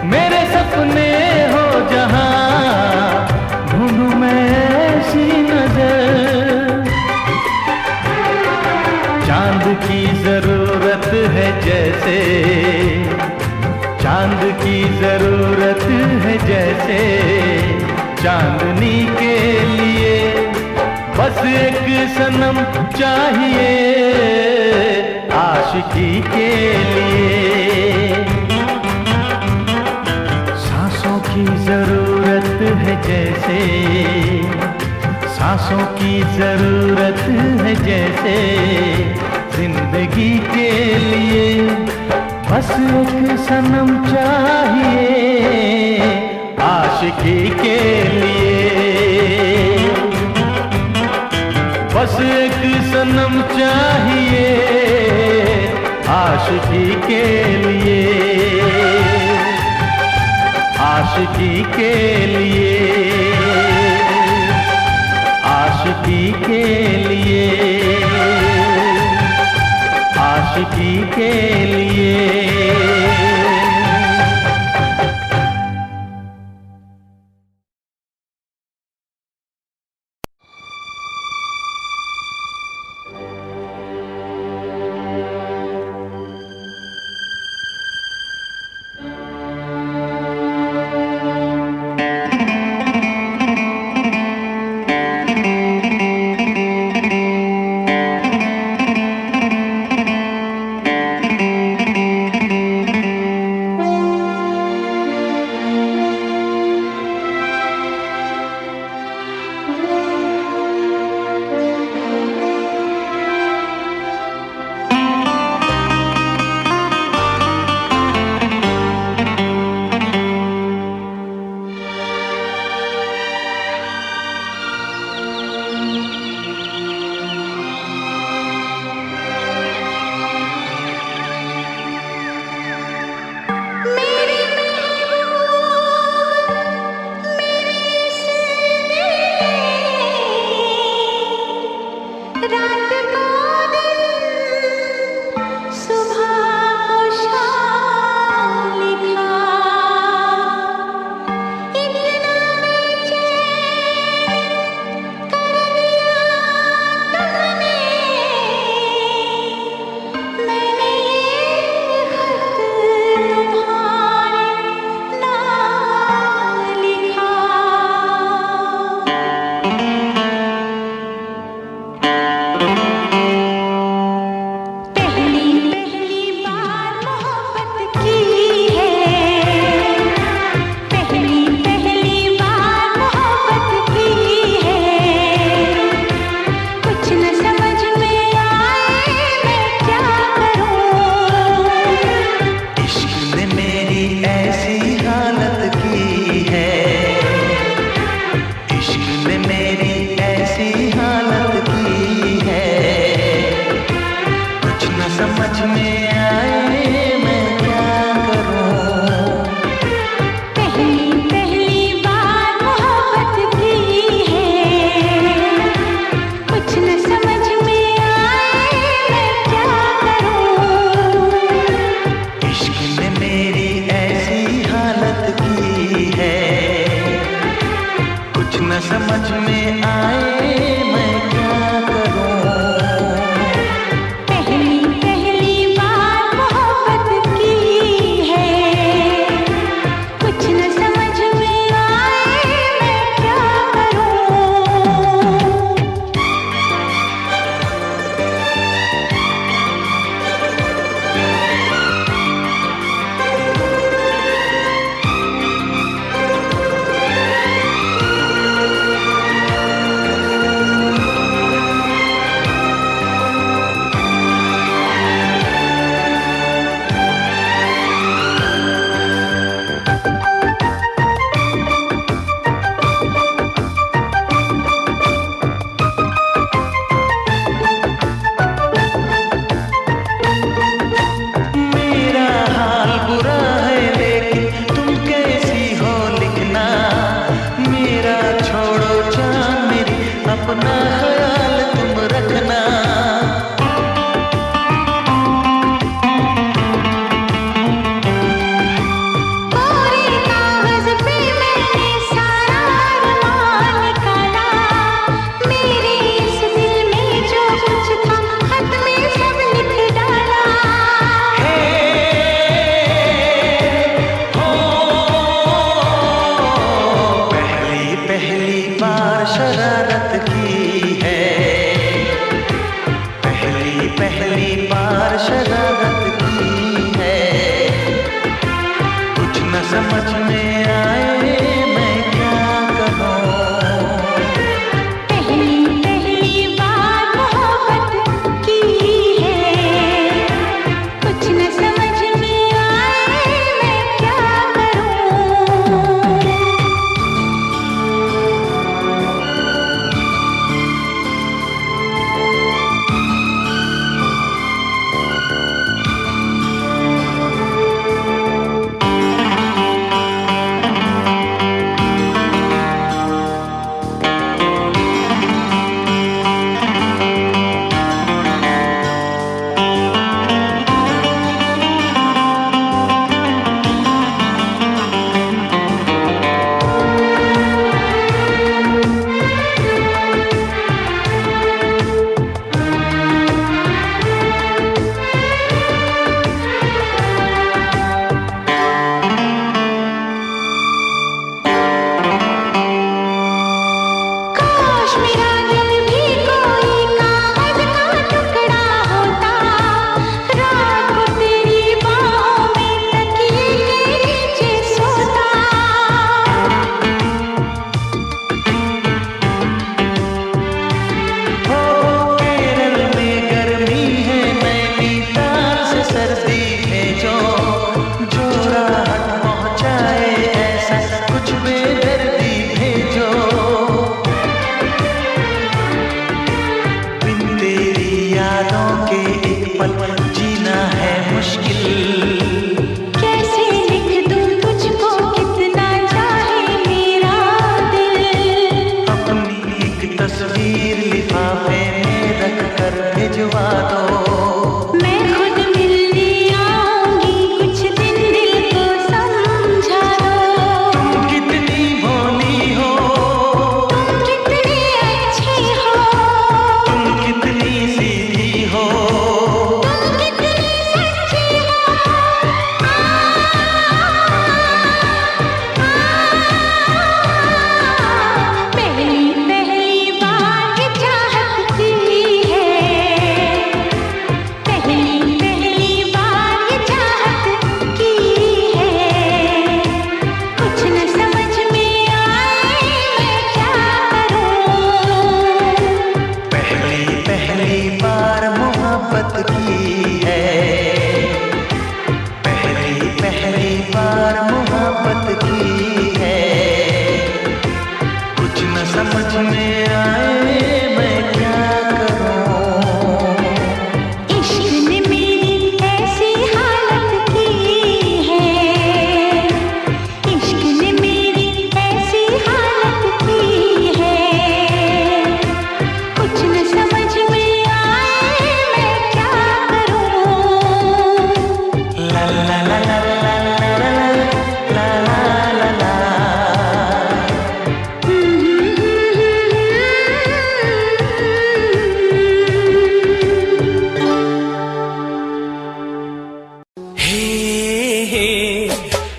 मेरे सपने हो जहां ढूंढूं मैं ऐसी नजर, चांद की जरूरत है जैसे, चांद की जरूरत है जैसे, चांदनी के लिए बस एक सनम चाहिए आशिकी के लिए। सांसों की जरूरत है जैसे, सांसों की जरूरत है जैसे, जिंदगी के लिए बस एक सनम चाहिए आशिकी के लिए। बस एक सनम चाहिए आशिकी के लिए, आशिकी के लिए, आशिकी के लिए, आशिकी के लिए। समझ में आए मैं क्या करूं। पहली पहली बार मोहब्बत की है, कुछ न समझ में आए मैं क्या करूं। काश मेरा दिल भी कोई कागज का टुकड़ा होता, रात को तेरी बाहों में तकिए के नीचे सोता। हो केरल में गर्मी है, नैनीताल से सर्दी भेजो, जो राहत पहुंचाए ऐसा कुछ बेदर्दी भेजो। बिन तेरी यादों के एक पल जीना है मुश्किल। कैसे लिख दूं तुझको कितना चाहे मेरा दिल। अपनी एक तस्वीर लिफाफे में रख कर भिजवा दो। मैं खुद मिलने आऊंगी, कुछ दिन दिल को समझा दो। तुम कितनी भोली हो, तुम कितने अच्छे हो, तुम कितनी सीधी हो, तुम कितने सच्चे हो। पहली पहली बार ये चाहत की है, पहली पहली बार ये चाहत की है। कुछ न समझ में आए मैं क्या करूं। पहली पहली बार मोहब्बत की है, पहली पहली बार मोहब्बत की है। कुछ न समझ में आए मैं क्या करूं। इश्क ने मेरी ऐसी हालत की है, इश्क ने मेरी ऐसी हालत की है। कुछ न समझ में आए मैं क्या करूं। ला ला ला ला ला ला ला ला ला ला। हे हे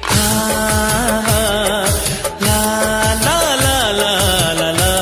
हा हा ला ला ला ला ला ला।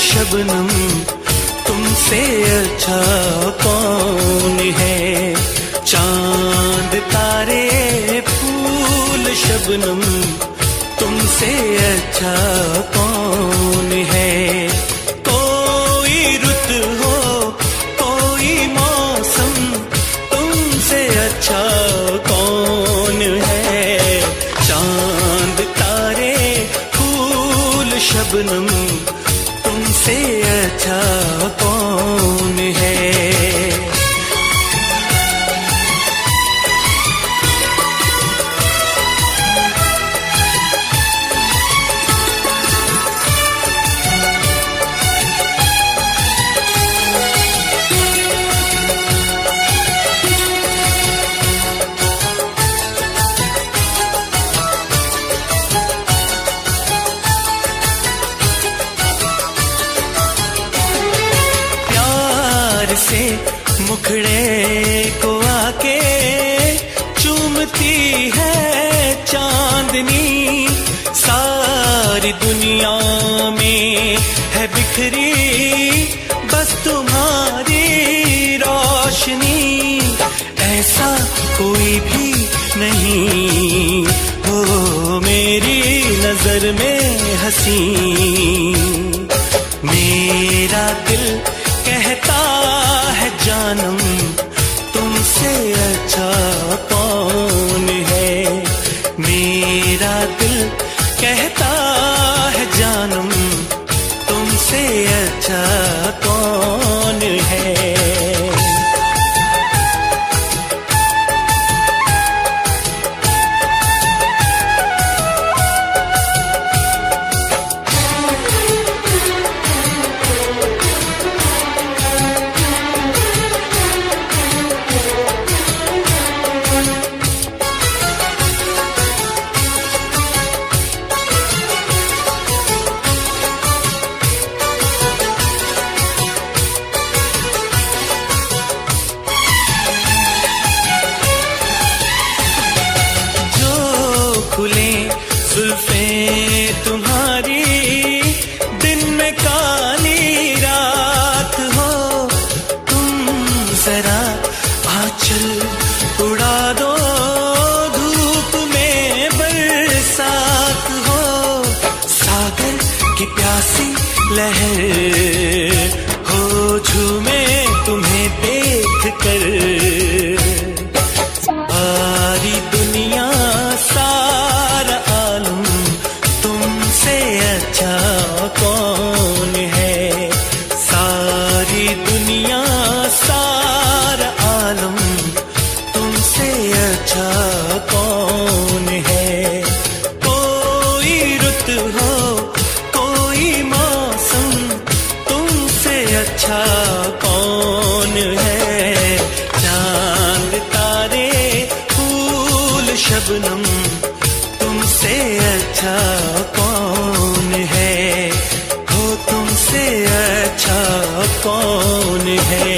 शबनम तुमसे अच्छा कौन है। चांद तारे फूल शबनम तुमसे अच्छा कौन है। कोई रुत हो कोई मौसम तुमसे अच्छा कौन है। चांद तारे फूल शबनम तुमसे अच्छा कौन है। प्यार से मुखड़े को आके चूमती है चांदनी, सारी दुनिया में है बिखरी बस तुम्हारी रोशनी, ऐसा कोई भी नहीं हो मेरी नजर में हंसी। मेरा दिल कहता है जानम तुमसे अच्छा कौन है, मेरा दिल कहता है जानम तुमसे अच्छा कौन है। खुले जुल्फे तुम्हारी दिन में काली रात हो, तुम जरा आंचल उड़ा दो धूप में बरसात हो, सागर की प्यासी लहर हो झूमे तुम्हें देख कर, सारी दुनिया सारा आलम तुमसे अच्छा कौन है, सारी दुनिया सारा आलम तुमसे अच्छा कौन है। कोई रुत हो कोई मौसम तुमसे अच्छा कौन है, चांद तारे फूल शबनम तुमसे अच्छा कौन है, हो तुमसे अच्छा कौन है।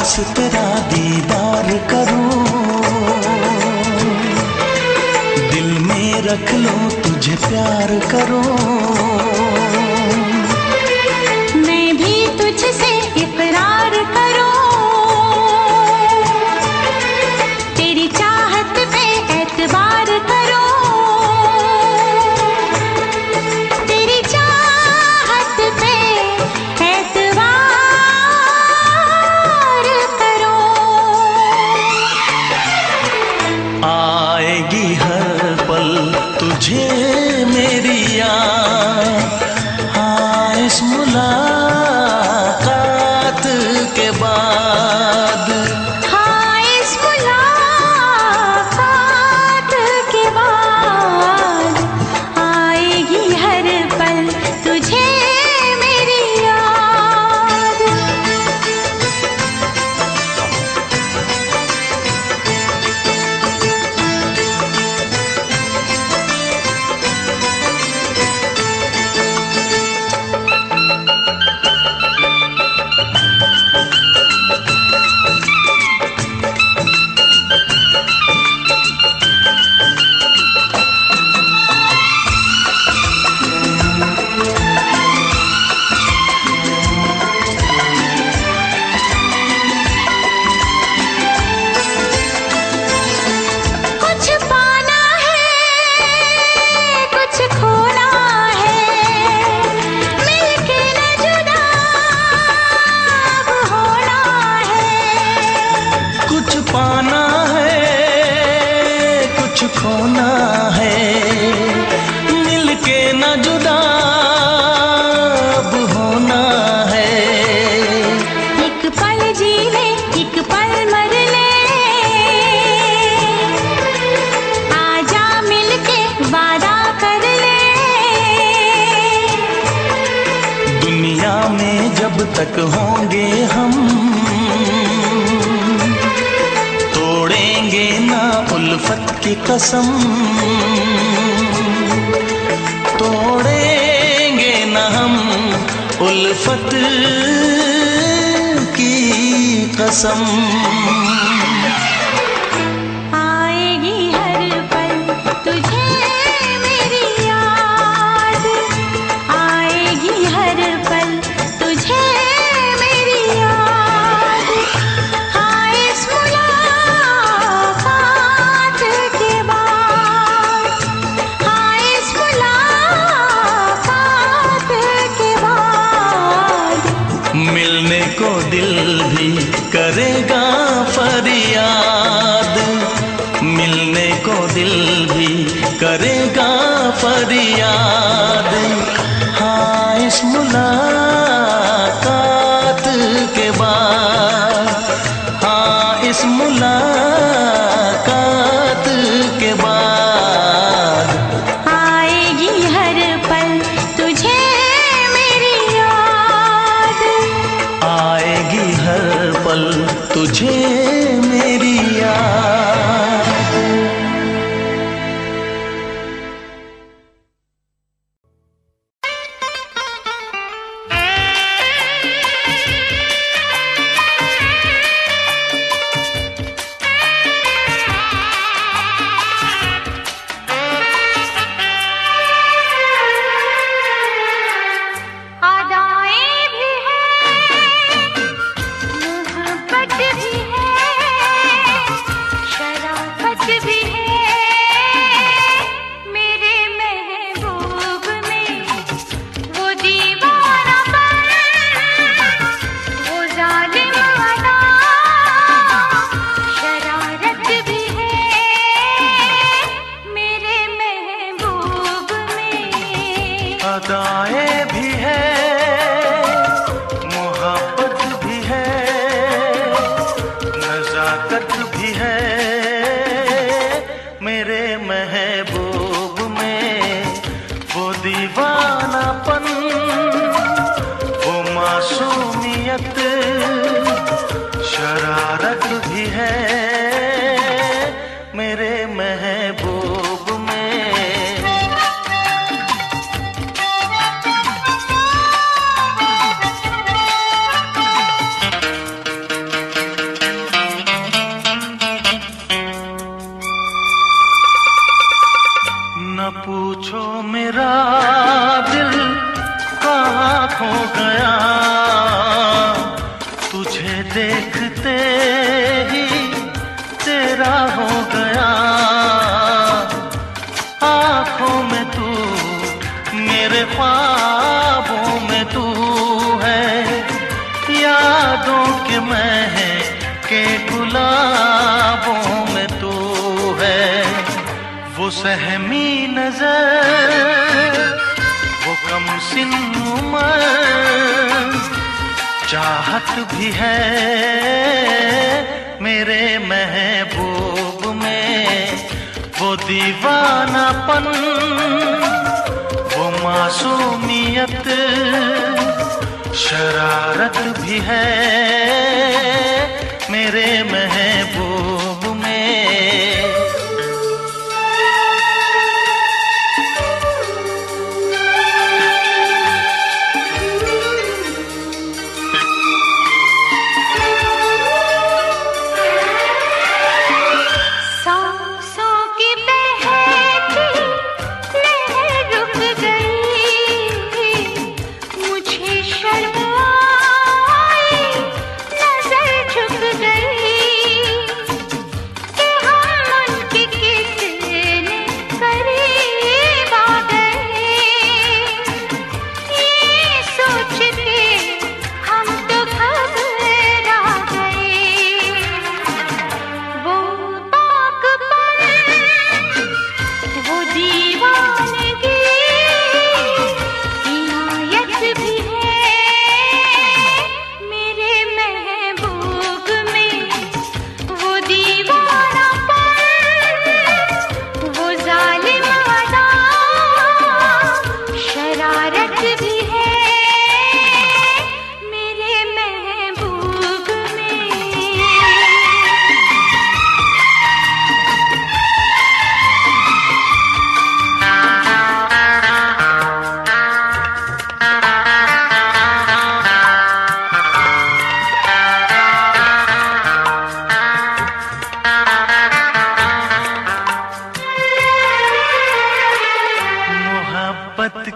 पास तेरा दीदार करूं, दिल में रख लूं तुझे प्यार करूं। मैं भी तुझसे इकरार करूं, तेरी चाहत पे एतबार करूं, तेरी चाहत पे एतबार करूं। आएगी हर पल तुझे मेरी याद, हाँ इस मुलाकात के बाद। हाँ इस मुलाकात के बाद आएगी हर पल तुझे मेरी याद। कुछ पाना है, कुछ खोना है, मिलके न जुदा अब होना है। कुछ पाना है, कुछ खोना है, मिलके न जुदा अब होना है। एक पल जी ले, एक पल मर ले, आजा मिलके वादा कर ले। दुनिया में जब तक होंगे हम, तोड़ेंगे ना उल्फत की कसम, तोड़ेंगे ना हम उल्फत की कसम। आएगी हर पल तुझे मेरी याद, आएगी हर पल तुझे मेरी याद। हाँ इस मुलाकात के बाद, हाँ इस मुलाकात के बाद मिलने को दिल भी करेगा फरियाद, मिलने को दिल भी करेगा फरियाद। हाँ इस मुलाकात के बाद, हाँ इस मुलाकात के बाद आएगी हर पल तुझे मेरी याद। आएगी हर पल तुझे मेरी याद। अदाएं भी हैं, मोहब्बत भी है, शराफत भी है मेरे महबूब में। वो दीवानापन, वो जालिम अदा, शरारत भी है मेरे महबूब में। अदाएं भी है, मोहब्बत भी है, देखते ही तेरा हो गया, आँखों में तू, मेरे ख्वाबों में तू है, यादों के महके गुलाबों में तू है। वो सहमी नजर, वो कम सिन उम्र, चाहत भी है मेरे महबूब में, वो दीवानापन, वो मासूमियत, शरारत भी है मेरे महबूब में।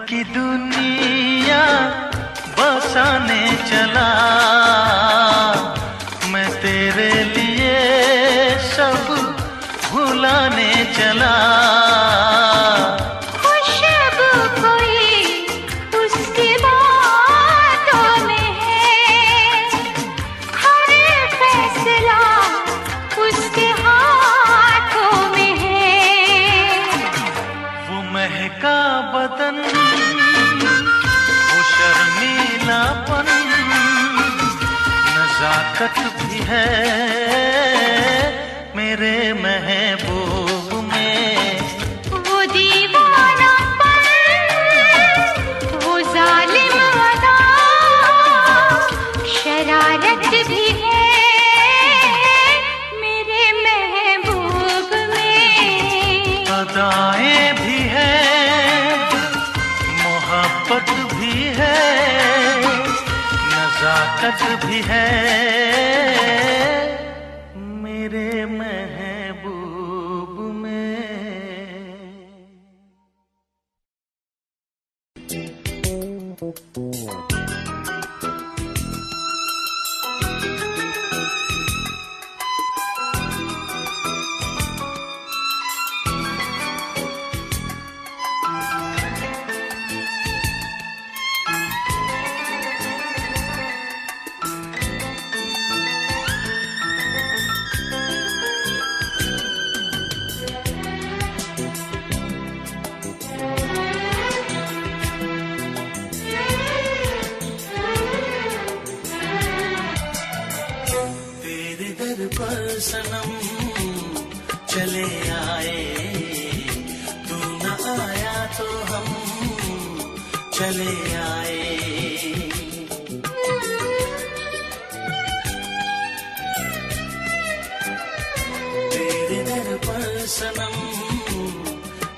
की दुनिया बसाने चला, मैं तेरे लिए सब भुलाने चला। खुशबू कोई उसकी बातों में है, हर फैसला उसके हाथों में है। वो महका बदन, वो शर्मीलापन, नजाकत भी है मेरे महबूब में। वो दीवानापन, वो जालिम अदा, शरारत भी है मेरे महबूब में। अदाएं भी है, मोहब्बत भी है, नजाकत भी है मेरे महबूब में। सनम चले आए, तू न आया तो हम चले आए। तेरे दर पर सनम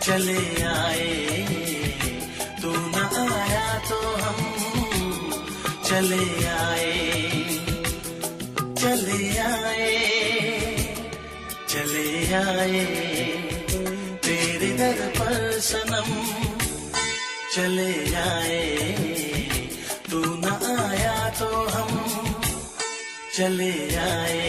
चले आए, तू न आया तो हम चले आए। चले आए, चले आए, तेरे दर पर सनम चले आए, तू न आया तो हम चले आए।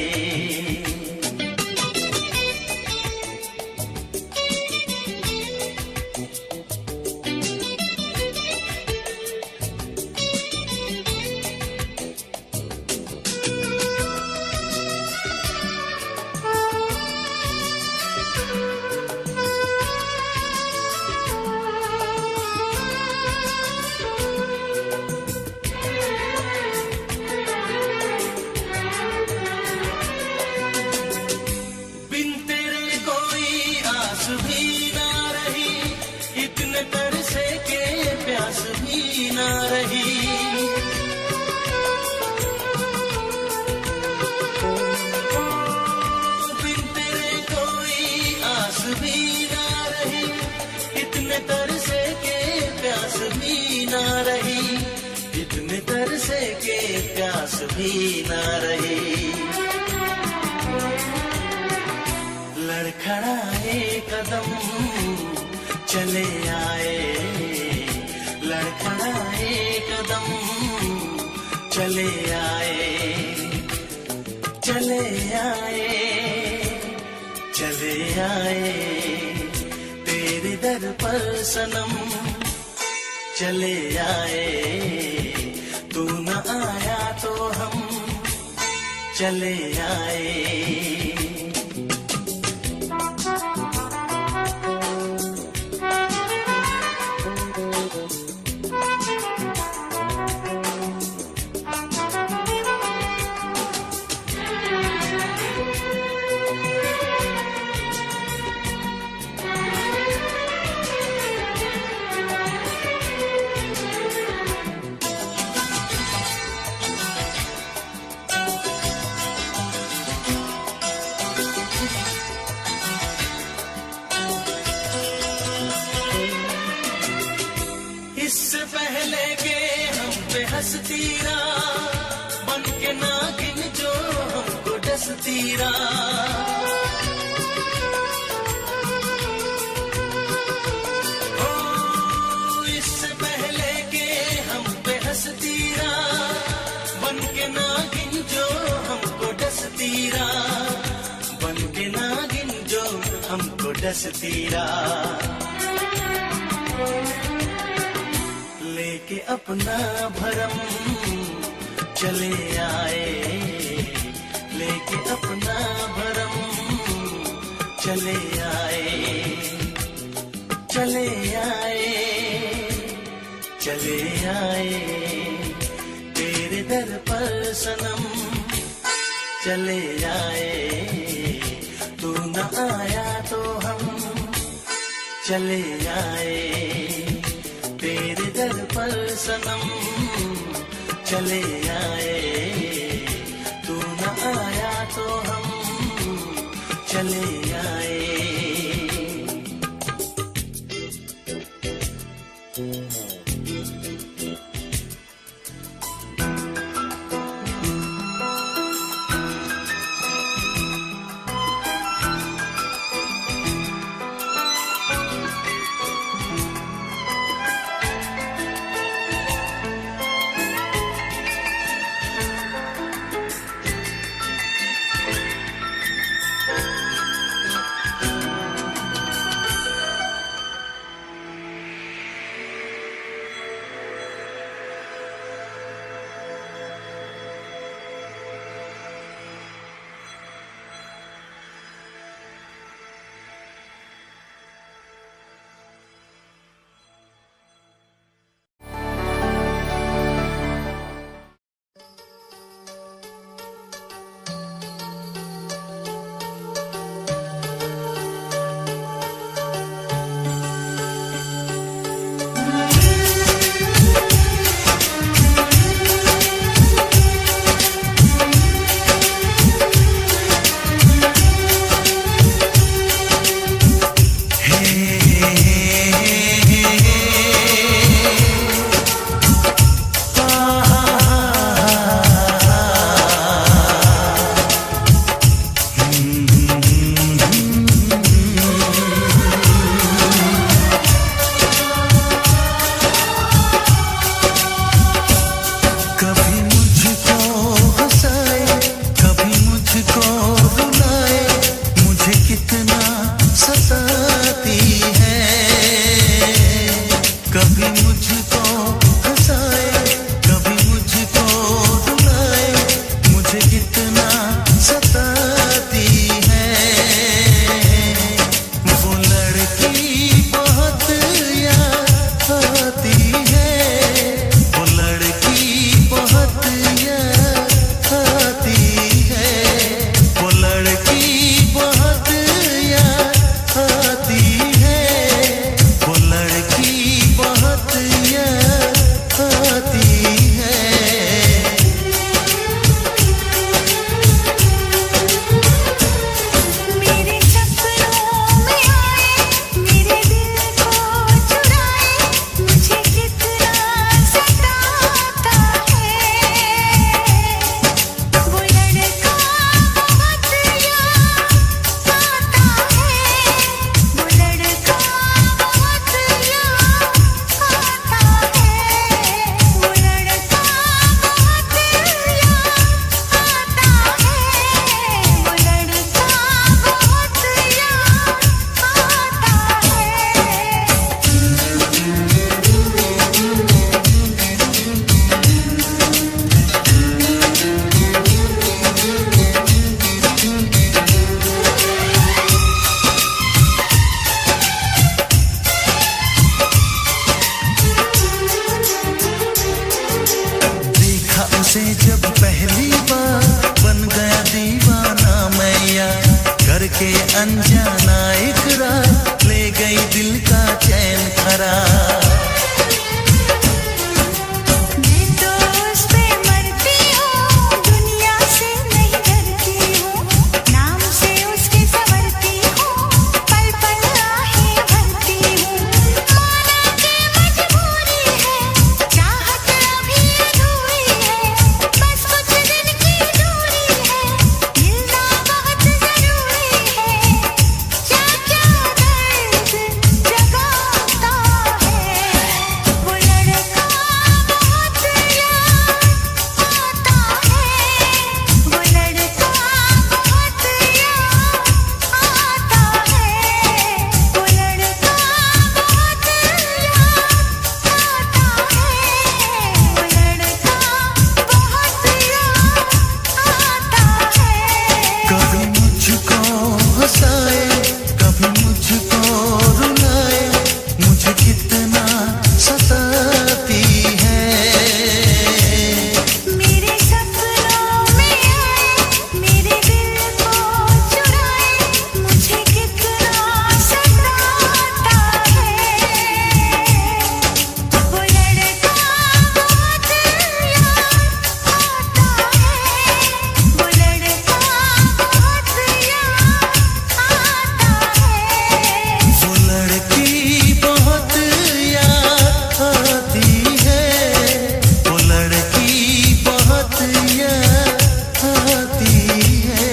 प्यास भी ना रही। लड़खड़ाए कदम चले आए, लड़खड़ाए कदम चले आए, चले आए, चले आए तेरे दर पर सनम, चले आए। तू न आया तो हम चले आए। इससे पहले के हम पे हंसती बन के नागिन जो हमको डसती ओ, इससे पहले के हम पे हंसती बन के नागिन जो हमको डसती, बन के नागिन जो हमको डसती। लेके अपना भरम चले आए, लेके अपना भरम चले आए, चले आए, चले आए तेरे दर पर सनम, चले आए। तू न आया तो हम चले आए, तेरे दर पर सनम चले आए। तू न आया तो हम चले आए। करके अनजाना इकरार ले गई दिल का चैन खराब। मैं तो उस पे मरती हूँ, दुनिया से नहीं डरती हूँ, नाम से उसके संवरती हूँ, पल पल आहें भरती हूँ। माना कि मजबूरी है, चाहत अभी अधूरी है, बस कुछ दिन की दूरी है, मिलना बहुत जरूरी है। क्या क्या दर्द जगाता है वो लड़का, बहुत याद आता है वो लड़का, बहुत याद आता है वो लड़का, बहुत याद आता है वो लड़का, बहुत याद आता है। कभी मुझको हंसाए कभी मुझको रुलाए, मुझे कितना सताती है। मेरे सपनों में आए, मेरे दिल को चुराए, मुझे कितना सताता है वो लड़का, बहुत याद आता है वो लड़का, बहुत याद आता है। वो लड़की बहुत याद आती है, वो लड़की बहुत याद आती है।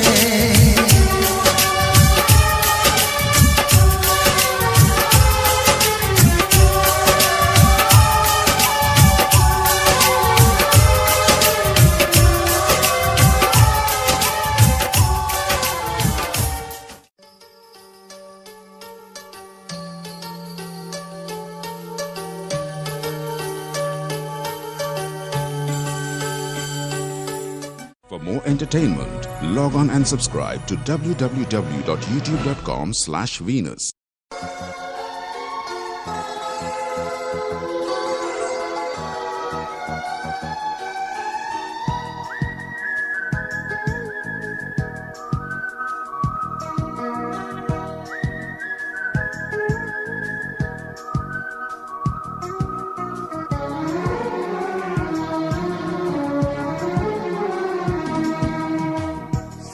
For more entertainment, log on and subscribe to www.youtube.com/Venus.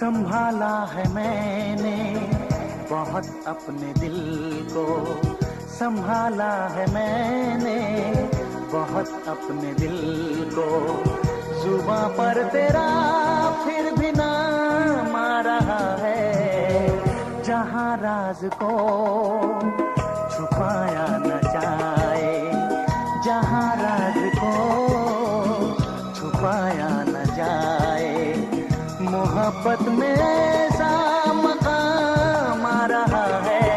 संभाला है मैंने बहुत अपने दिल को, संभाला है मैंने बहुत अपने दिल को। जुबां पर तेरा फिर भी नाम आ रहा है, जहां राज को छुपाया न जाए, जहां राज को छुपाया न जाए। मोहब्बत में ऐसा मकाम आ रहा है,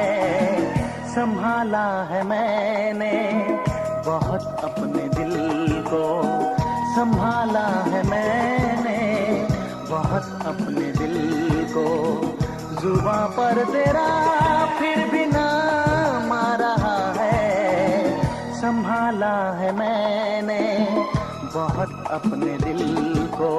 संभाला है मैंने बहुत अपने दिल को, संभाला है मैंने बहुत अपने दिल को। जुबां पर तेरा फिर भी नाम आ रहा है, संभाला है मैंने बहुत अपने दिल को।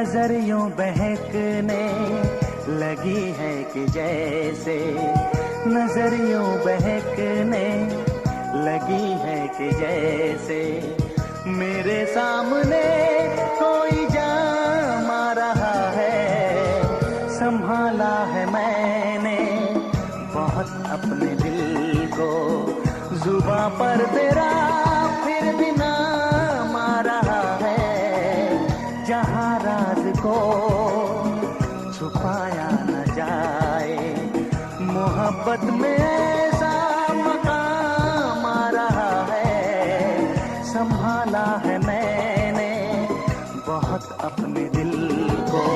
नजर यूं बहकने लगी है कि जैसे, नजर यूं बहकने लगी है कि जैसे मेरे सामने कोई जाम आ रहा है। संभाला है मैंने बहुत अपने दिल को, जुबां पर तेरा फिर भी नाम आ रहा है। जहां राज को छुपाया न जाए, मोहब्बत में ऐसा मकाम आ रहा है। संभाला है मैंने बहुत अपने दिल को।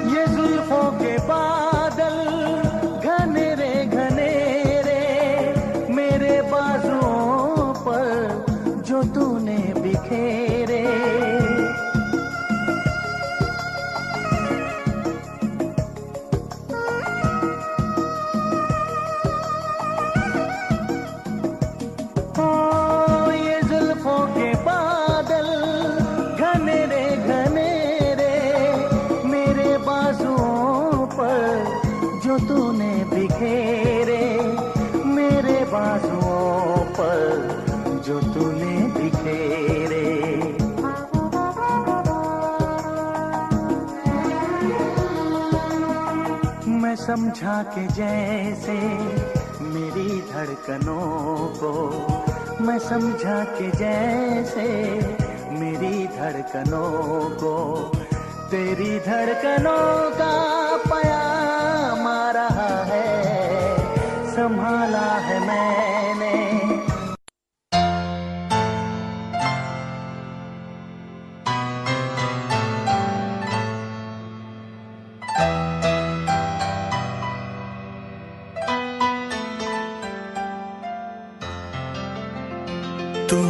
ये जुल्फों के बादल घने रे मेरे बाजुओं पर जो तूने बिखेरे। ओ ये जुल्फों के बादल घने रे मेरे बाजुओं पर जो तूने बिखेरे, मेरे बाजुओं पर जो तूने बिखेरे। मैं समझा कि जैसे मेरी धड़कनों को, मैं समझा कि जैसे मेरी धड़कनों को तेरी धड़कनों का पयाम आ रहा है। संभाला है मैंने तुम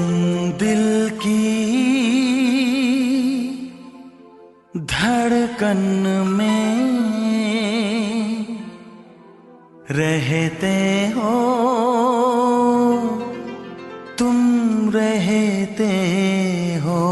दिल की धड़कन में रहते हो, तुम रहते हो।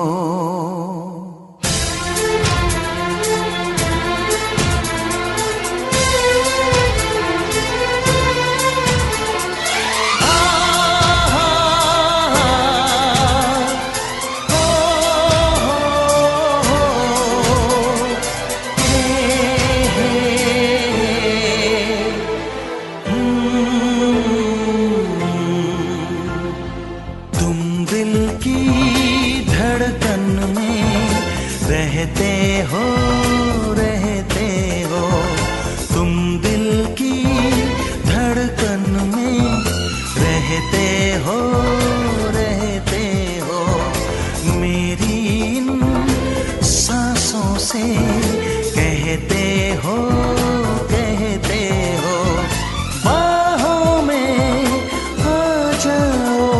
रहते हो, तुम दिल की धड़कन में रहते हो, रहते हो। मेरी इन सांसों से कहते हो, कहते हो। बाहों में आ जाओ,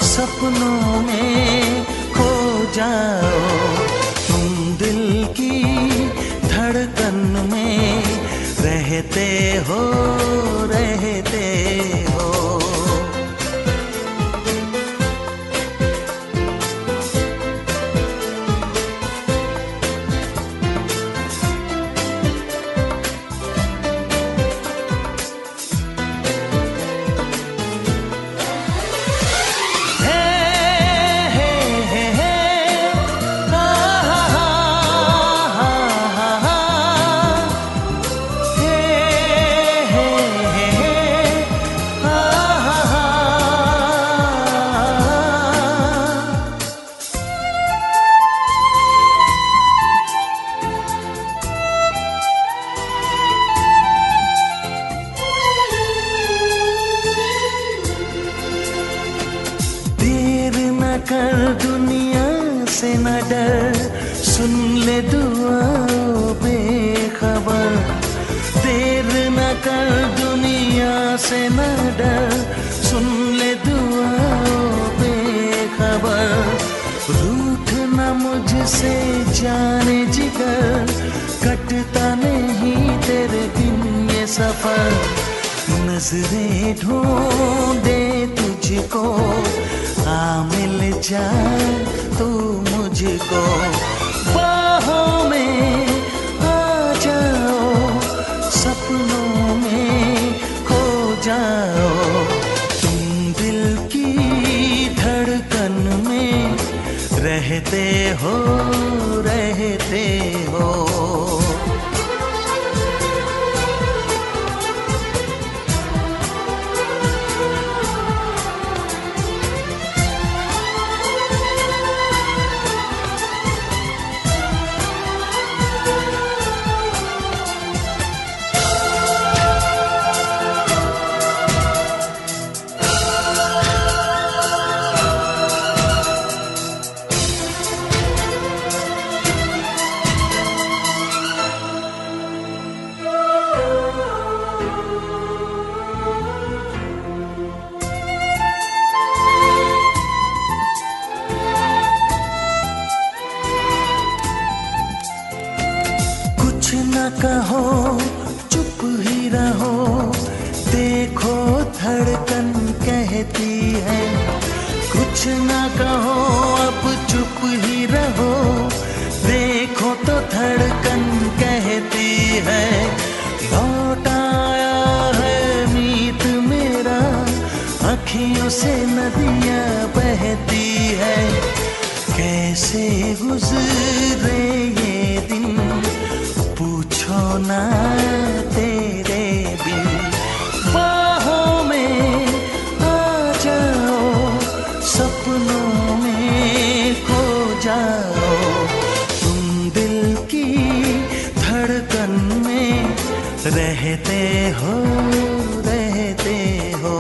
सपनों में खो जाओ। धड़कन में रहते हो, रहते हो। कर दुनिया से न डर, सुन ले दुआ बेखबर। देर कर, दुनिया से न डर, सुन ले दुआओं बेखबर। रूठ न मुझसे जाने जिगर, कटता नहीं तेरे बिन ये सफर। नजरें ढूंढे तुझको, आ मिल जाए तू मुझको। बाहों में आ जाओ, सपनों में खो जाओ। तुम दिल की धड़कन में रहते हो, रहते हो। कहो चुप ही रहो, देखो धड़कन कहती है। कुछ ना कहो अब चुप ही रहो, देखो तो धड़कन कहती है। लौट आया है मीत मेरा, अखियों से नदियाँ बहती है। कैसे गुजरे ये दिन, पूछो ना तेरे बिन। बाहों में आ जाओ, सपनों में खो जाओ। तुम दिल की धड़कन में रहते हो, रहते हो।